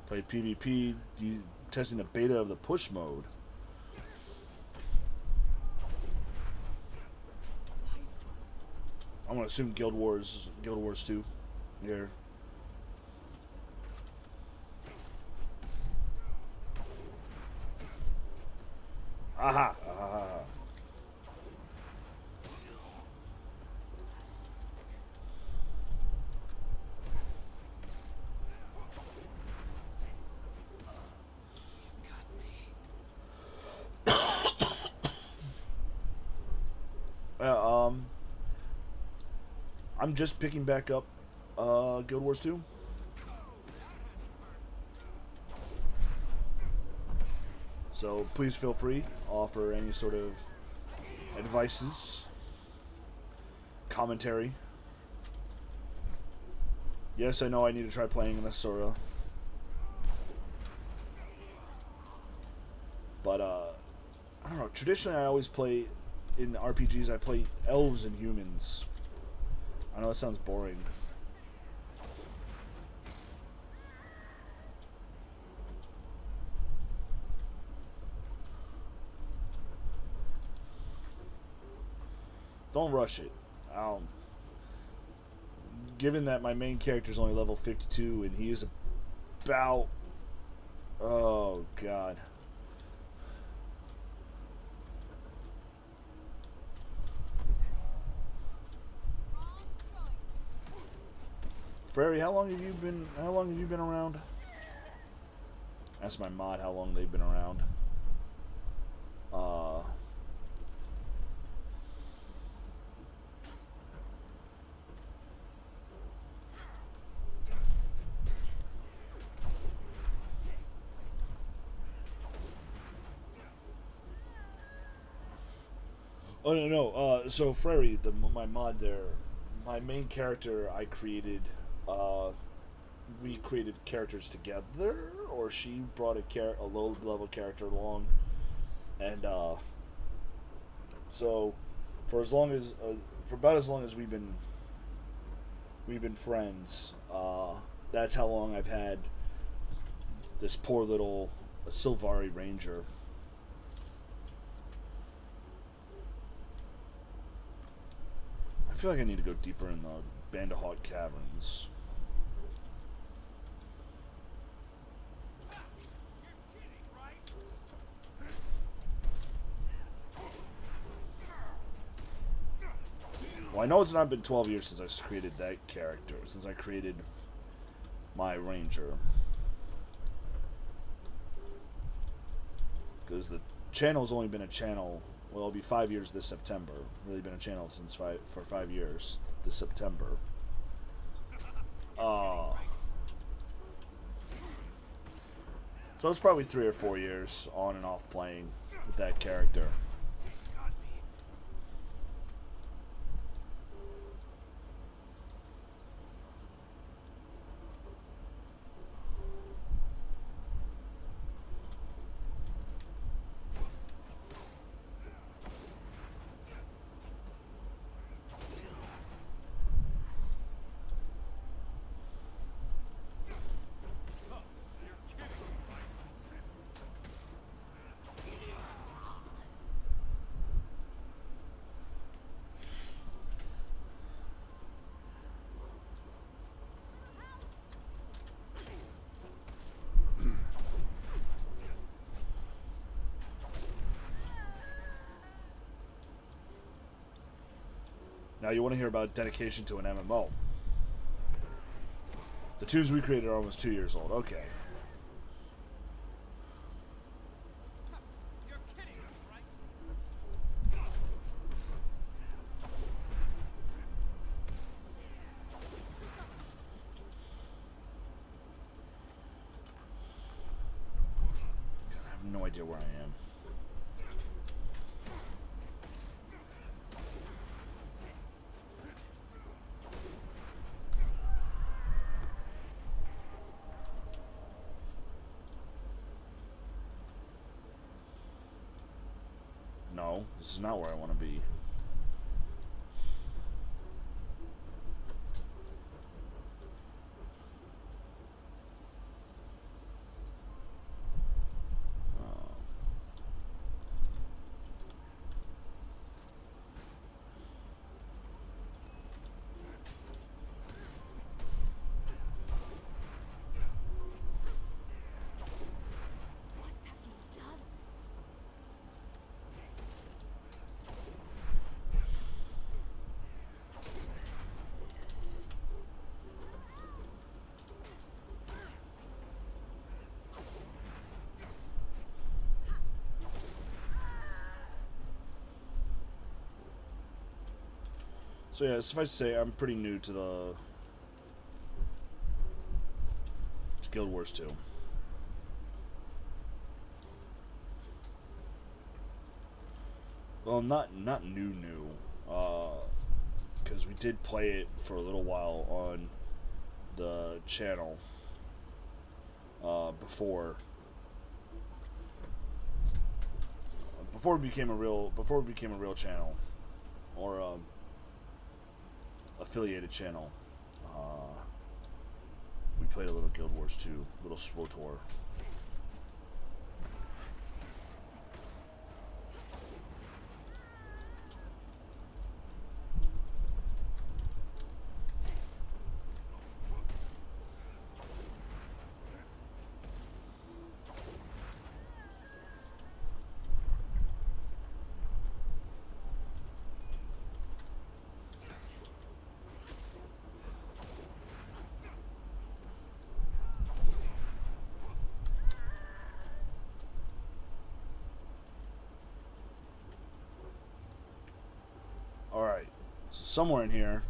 played PvP, testing the beta of the push mode. I'm gonna assume Guild Wars 2 here. Aha! Aha! I'm just picking back up Guild Wars 2. So please feel free, offer any sort of advices, commentary. Yes, I know I need to try playing in Asura. But I don't know, traditionally I always play in RPGs, I play elves and humans. I know that sounds boring. Don't rush it. Given that my main character is only level 52 and he is about... Oh, God. Frary, how long have you been around? Ask my mod how long they've been around. Oh no. So Frary, my mod there, my main character I created. We created characters together, or she brought a low level character along, and so for about as long as we've been friends, that's how long I've had this poor little Sylvari Ranger. I feel like I need to go deeper in the Bandahawk Caverns. Well, I know it's not been 12 years since I created that character, since I created my Ranger. Because the channel's only been a channel, well, it'll be 5 years this September. Really been a channel for 5 years this September. So it's probably 3 or 4 years on and off playing with that character. Now you want to hear about dedication to an MMO. The tubes we created are almost 2 years old. Okay. You're kidding us, right? no idea where I am. No, this is not where I want to be. What have you done? So yeah, suffice to say, I'm pretty new to Guild Wars 2. Well, not new, because we did play it for a little while on the channel before it became a real channel, or affiliated channel. We played a little Guild Wars 2, little SWTOR. Alright, so somewhere in here,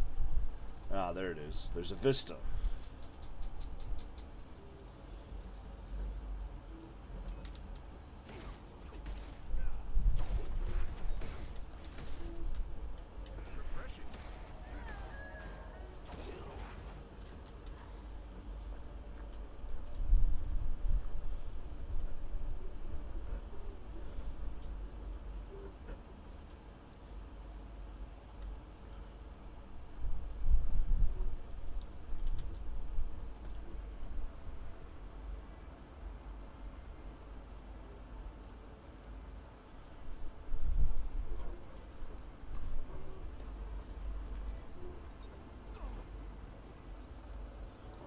there it is. There's a vista. Refreshing.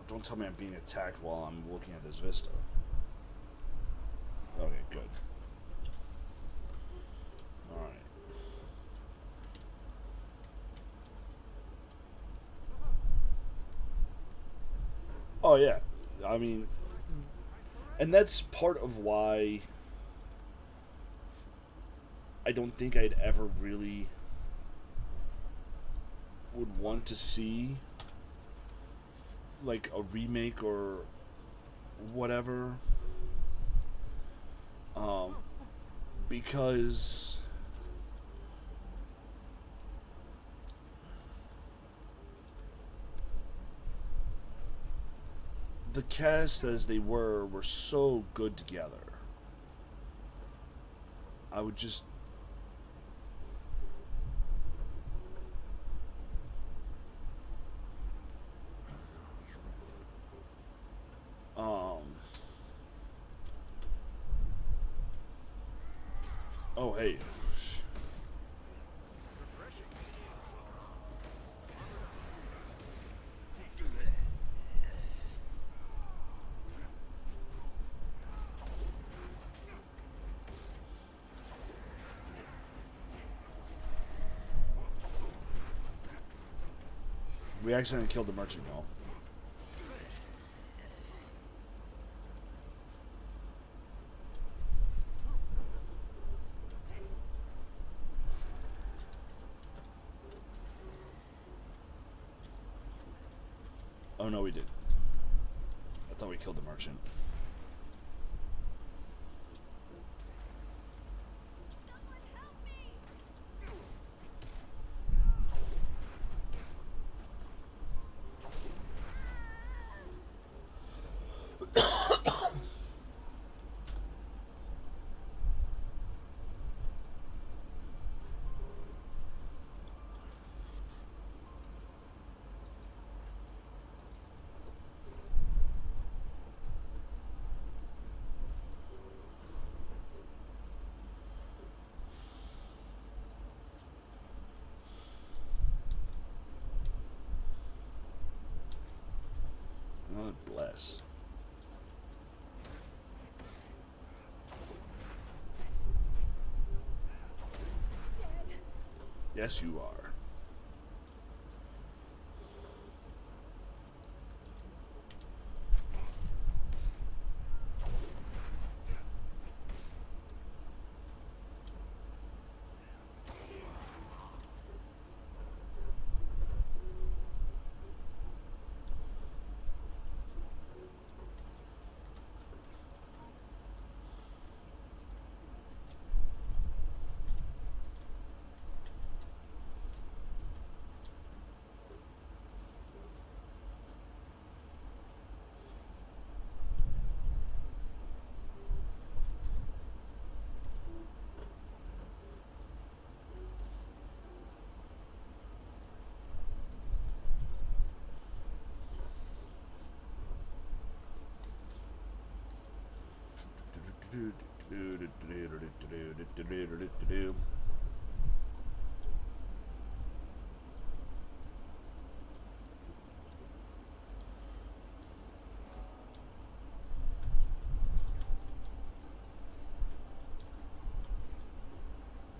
Don't tell me I'm being attacked while I'm looking at this vista. Okay, good. Alright. Oh, yeah. I mean, and that's part of why I don't think I'd ever really would want to see like a remake or whatever, because the cast as they were so good together. I would just oh, hey. Refreshing. We accidentally killed the merchant, though. Oh no, we did. I thought we killed the merchant. God bless. Dead. Yes, you are.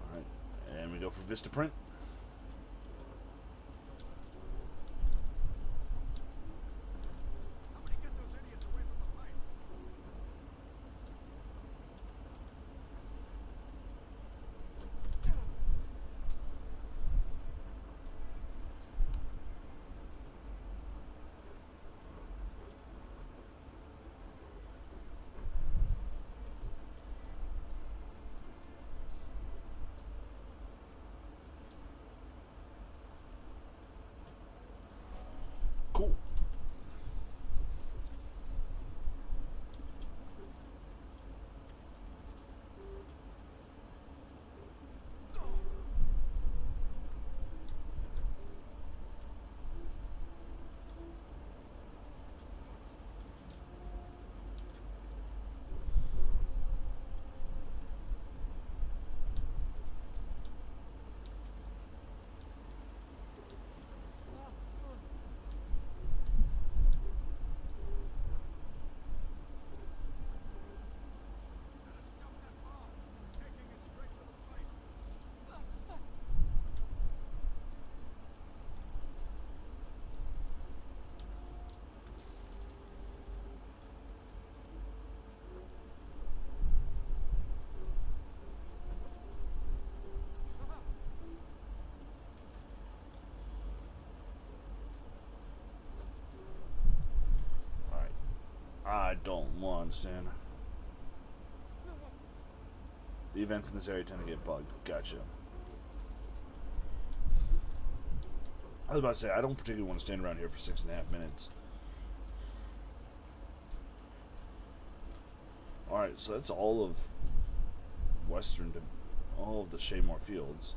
Alright, and we go for Vistaprint. Somebody get those idiots away from the pipes. Cool. Gotta stop that bomb. Taking it straight for the pipe. Alright. I don't understand. The events in this area tend to get bugged. Gotcha. I was about to say, I don't particularly want to stand around here for 6.5 minutes. Alright, so that's all of all of the Shaymore Fields.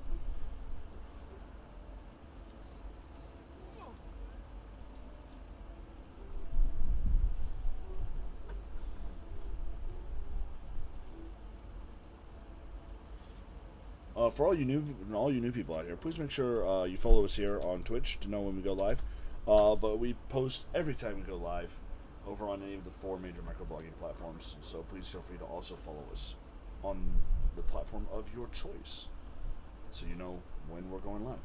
For all you new people out here, please make sure you follow us here on Twitch to know when we go live. But we post every time we go live over on any of the 4 major microblogging platforms. So please feel free to also follow us on the platform of your choice, so you know when we're going live.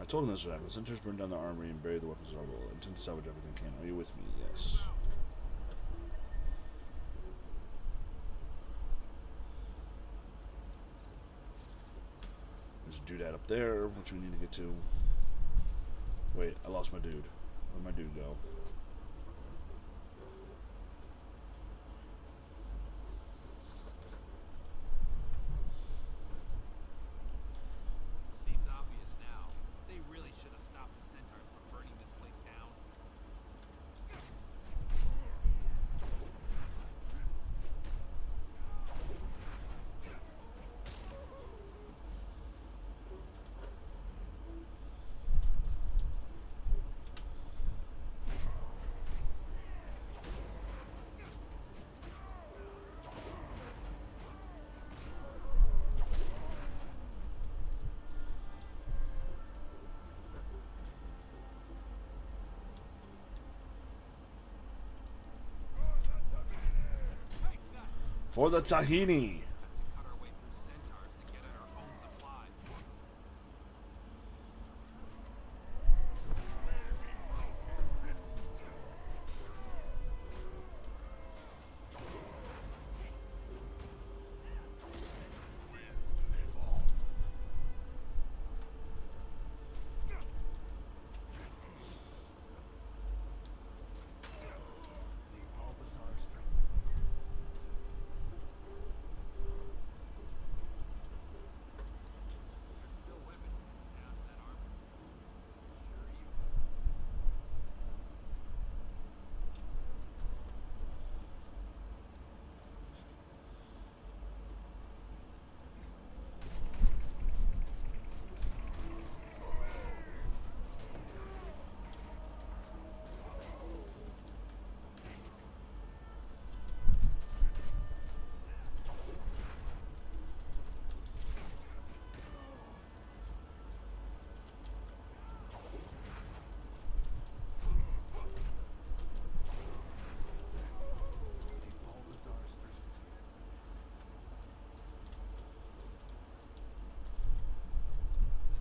I told him this would happen. Centaurs burn down the armory and bury the weapons in rubble. Intend to salvage everything can. Are you with me? Yes. There's a doodad up there, which we need to get to. Wait, I lost my dude. Where'd my dude go? Seems obvious now. They really should have stopped the Centaurs from burning this place down. For the tahini. Have to cut our way through centaurs to get at our own supplies. The Bulbasaur strength. There's still weapons down in that armor. Sure use it. The Bulbasaur strength.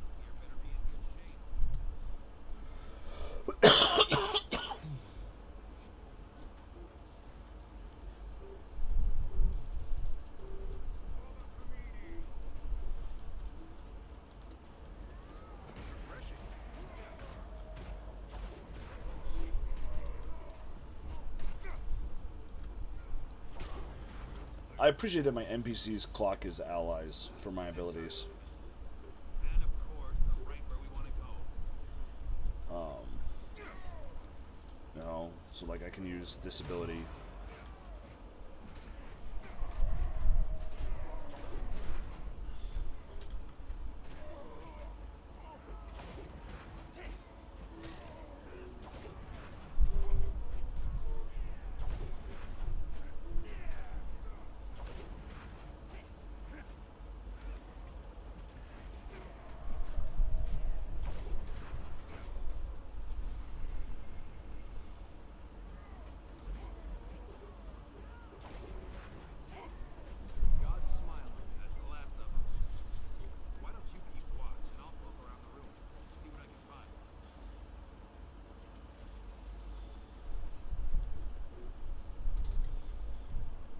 Gear better be in good shape. Refreshing. I appreciate that my NPCs clock as allies for my abilities. And of course, they're right where we want to go. You know, so like I can use this ability. God's smiling. That's the last of them. Why don't you keep watch, and I'll poke around the room, see what I can find.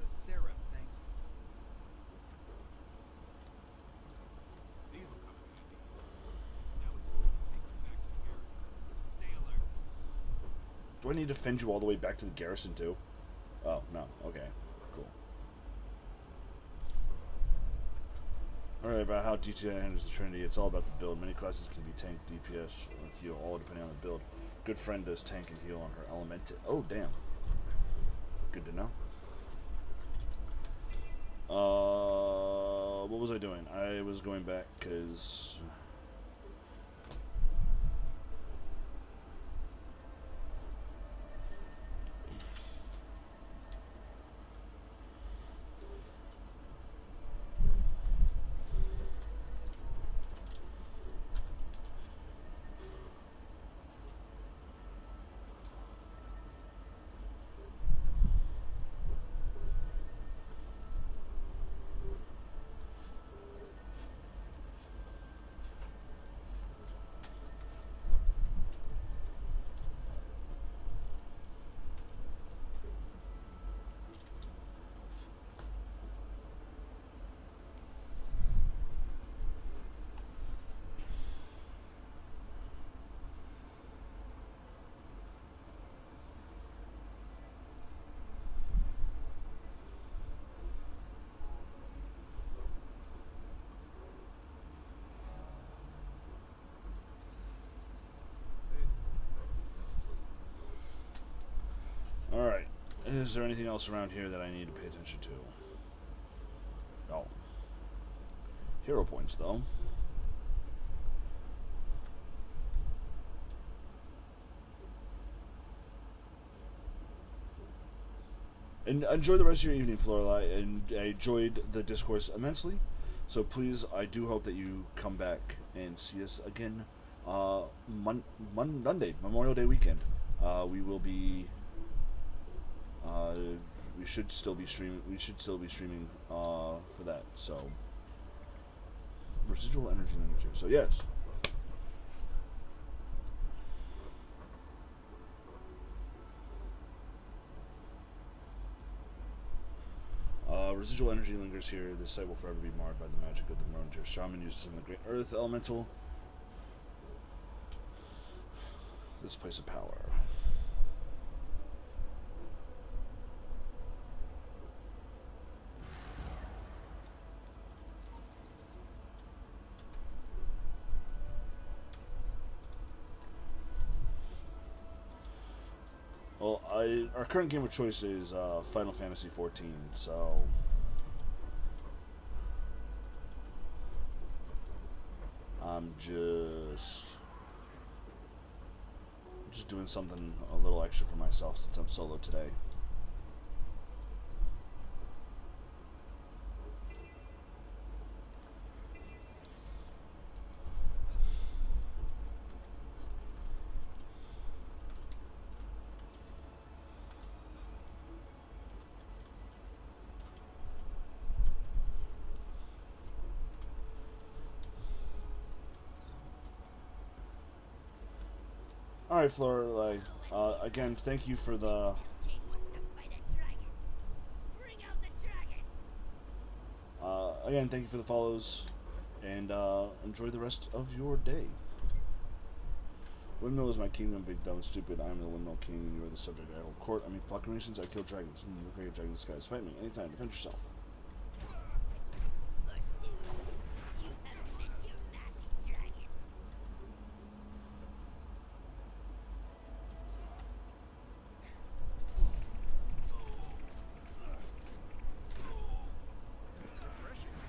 The Seraph, thank you. These will come in handy. Now we just need to take them back to the garrison. Stay alert. Do I need to defend you all the way back to the garrison too? Oh, no. Okay. Cool. Alright, about how DTI handles the Trinity. It's all about the build. Many classes can be tank, DPS, or heal, all depending on the build. Good friend does tank and heal on her element. Oh, damn. Good to know. What was I doing? I was going back because... Alright. Is there anything else around here that I need to pay attention to? No. Hero points, though. And enjoy the rest of your evening, Florelai. And I enjoyed the discourse immensely. So please, I do hope that you come back and see us again Monday, Memorial Day weekend. We will be... we we should still be streaming. We should still be streaming for that. So residual energy linkers. So yes. Residual energy lingers here. This site will forever be marred by the magic of the Mronjir Shaman used some of the great earth elemental. This place of power. Well, our current game of choice is Final Fantasy XIV, so I'm just doing something a little extra for myself since I'm solo today. Alright, Flora, again, thank you for the... King wants to fight a dragon. Bring out the dragon. again, thank you for the follows, and enjoy the rest of your day. Windmill is my kingdom, big, dumb, stupid. I am the Windmill King, and you are the subject. I hold court. I make proclamations. I kill dragons. You create a dragon in the skies. Fight me anytime. Defend yourself. Forsooth, you have met your match, dragon. Refreshing.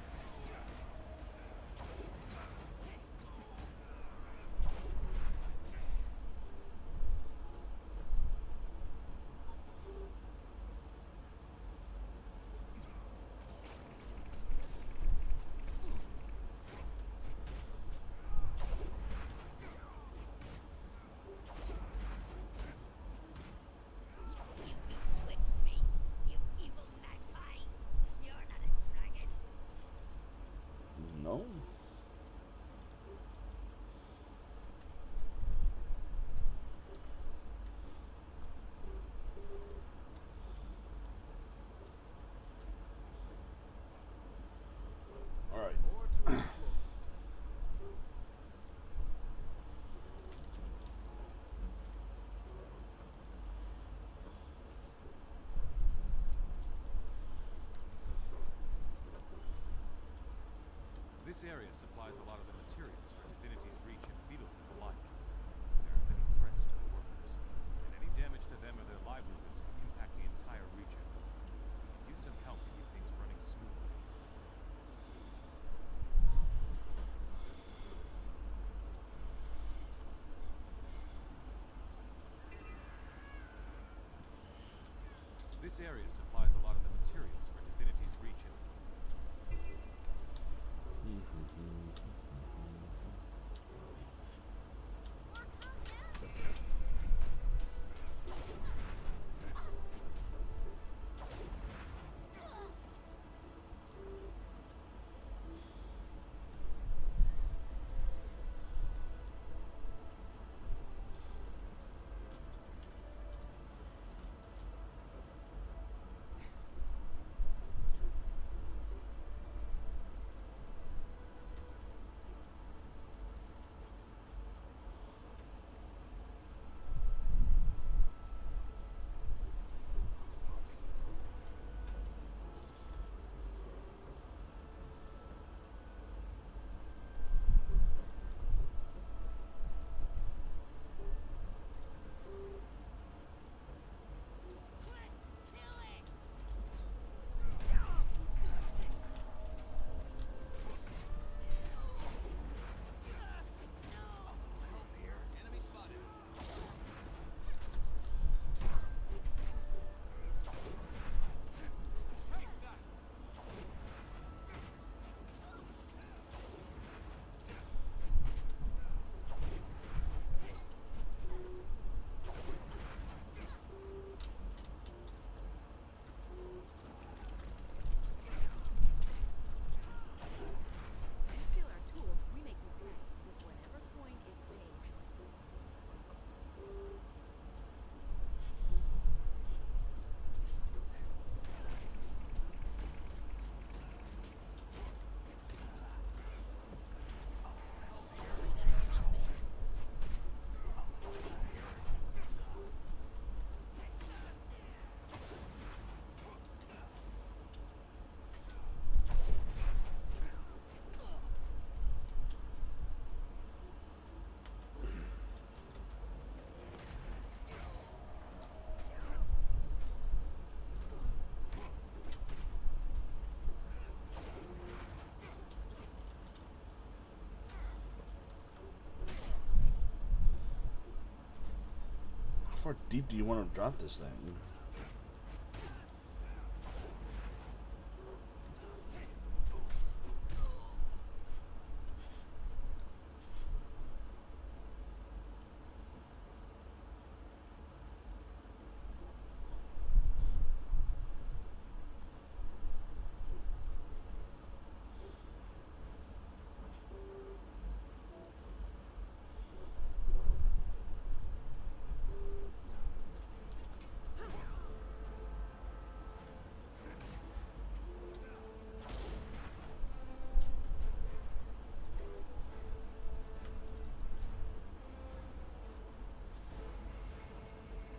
You bewitched me, you evil magpie. You're not a dragon. No? Alright. More to explore. This area supplies a lot of the materials for Divinity's Reach and Beetleton alike. There are many threats to the workers, and any damage to them or their livelihoods can impact the entire region. We could use some help to keep things running smoothly. This area supplies a lot of the materials for Divinity's Reach and far deep do you want to drop this thing?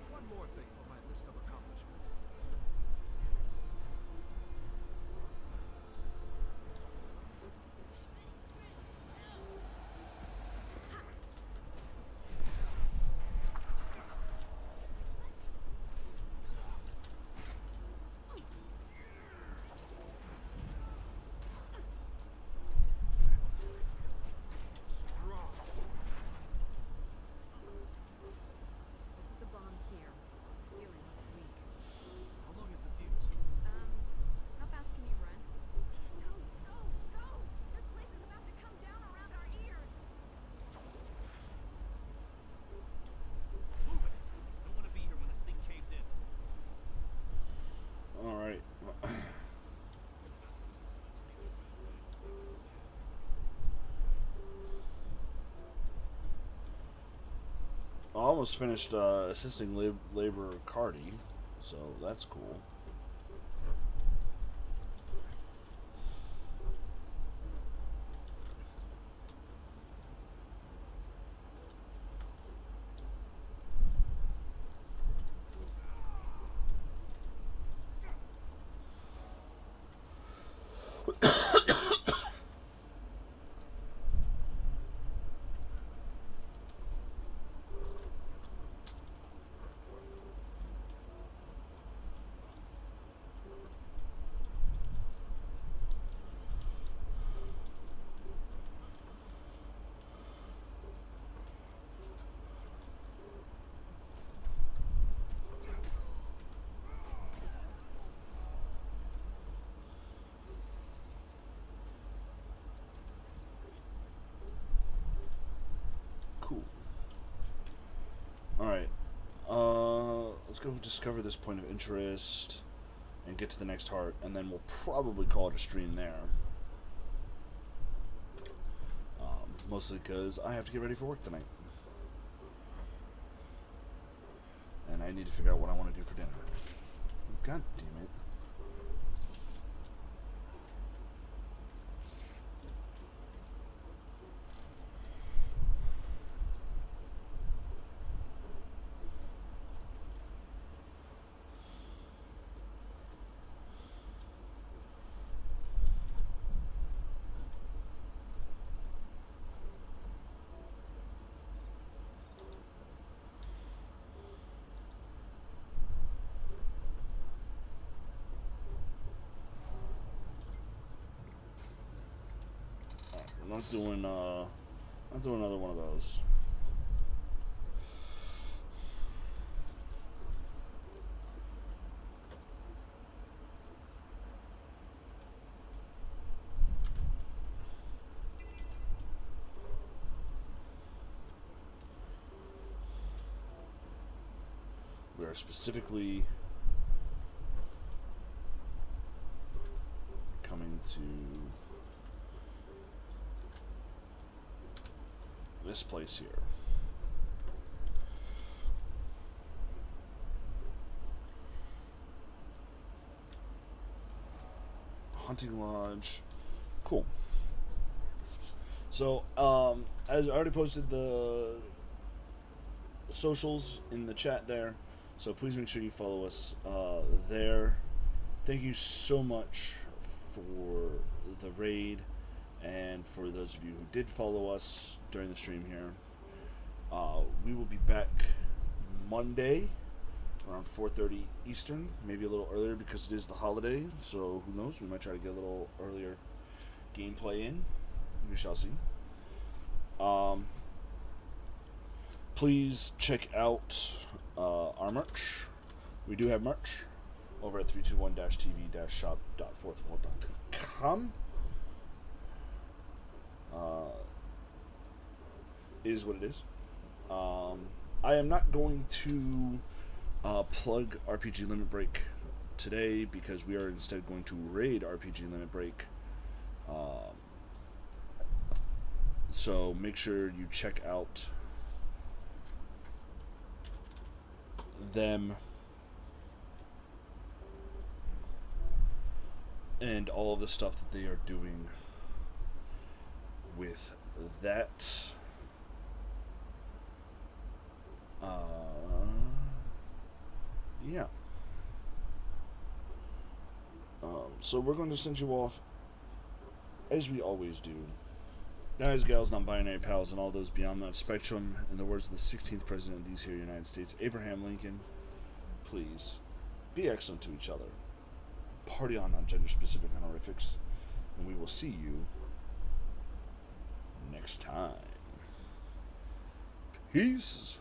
One more thing on my list of accomplishments. Strong. The bomb here. The ceiling looks weak. How long is the fuse? How fast can you run? Go, go, go! This place is about to come down around our ears! Move it! Don't want to be here when this thing caves in. Alright. I almost finished assisting laborer Cardi, so that's cool. Cool. Alright. Let's go discover this point of interest and get to the next heart, and then we'll probably call it a stream there. Mostly because I have to get ready for work tonight. And I need to figure out what I want to do for dinner. God damn it. I'm not doing another one of those. We are specifically coming to this place here. Hunting lodge. Cool. So, as I already posted the socials in the chat there, so please make sure you follow us there. Thank you so much for the raid, and for those of you who did follow us during the stream here. We will be back Monday around 4:30 Eastern, maybe a little earlier because it is the holiday, so who knows, we might try to get a little earlier gameplay in. We shall see. Please check out our merch. We do have merch over at 321-tv-shop.fourthwall.com. Is what it is. I am not going to plug RPG Limit Break today because we are instead going to raid RPG Limit Break. So make sure you check out them and all of the stuff that they are doing with that. Yeah. So we're going to send you off as we always do. Guys, gals, non-binary pals, and all those beyond that spectrum, in the words of the 16th President of these here United States, Abraham Lincoln, please be excellent to each other. Party on gender-specific honorifics, and we will see you next time. Peace.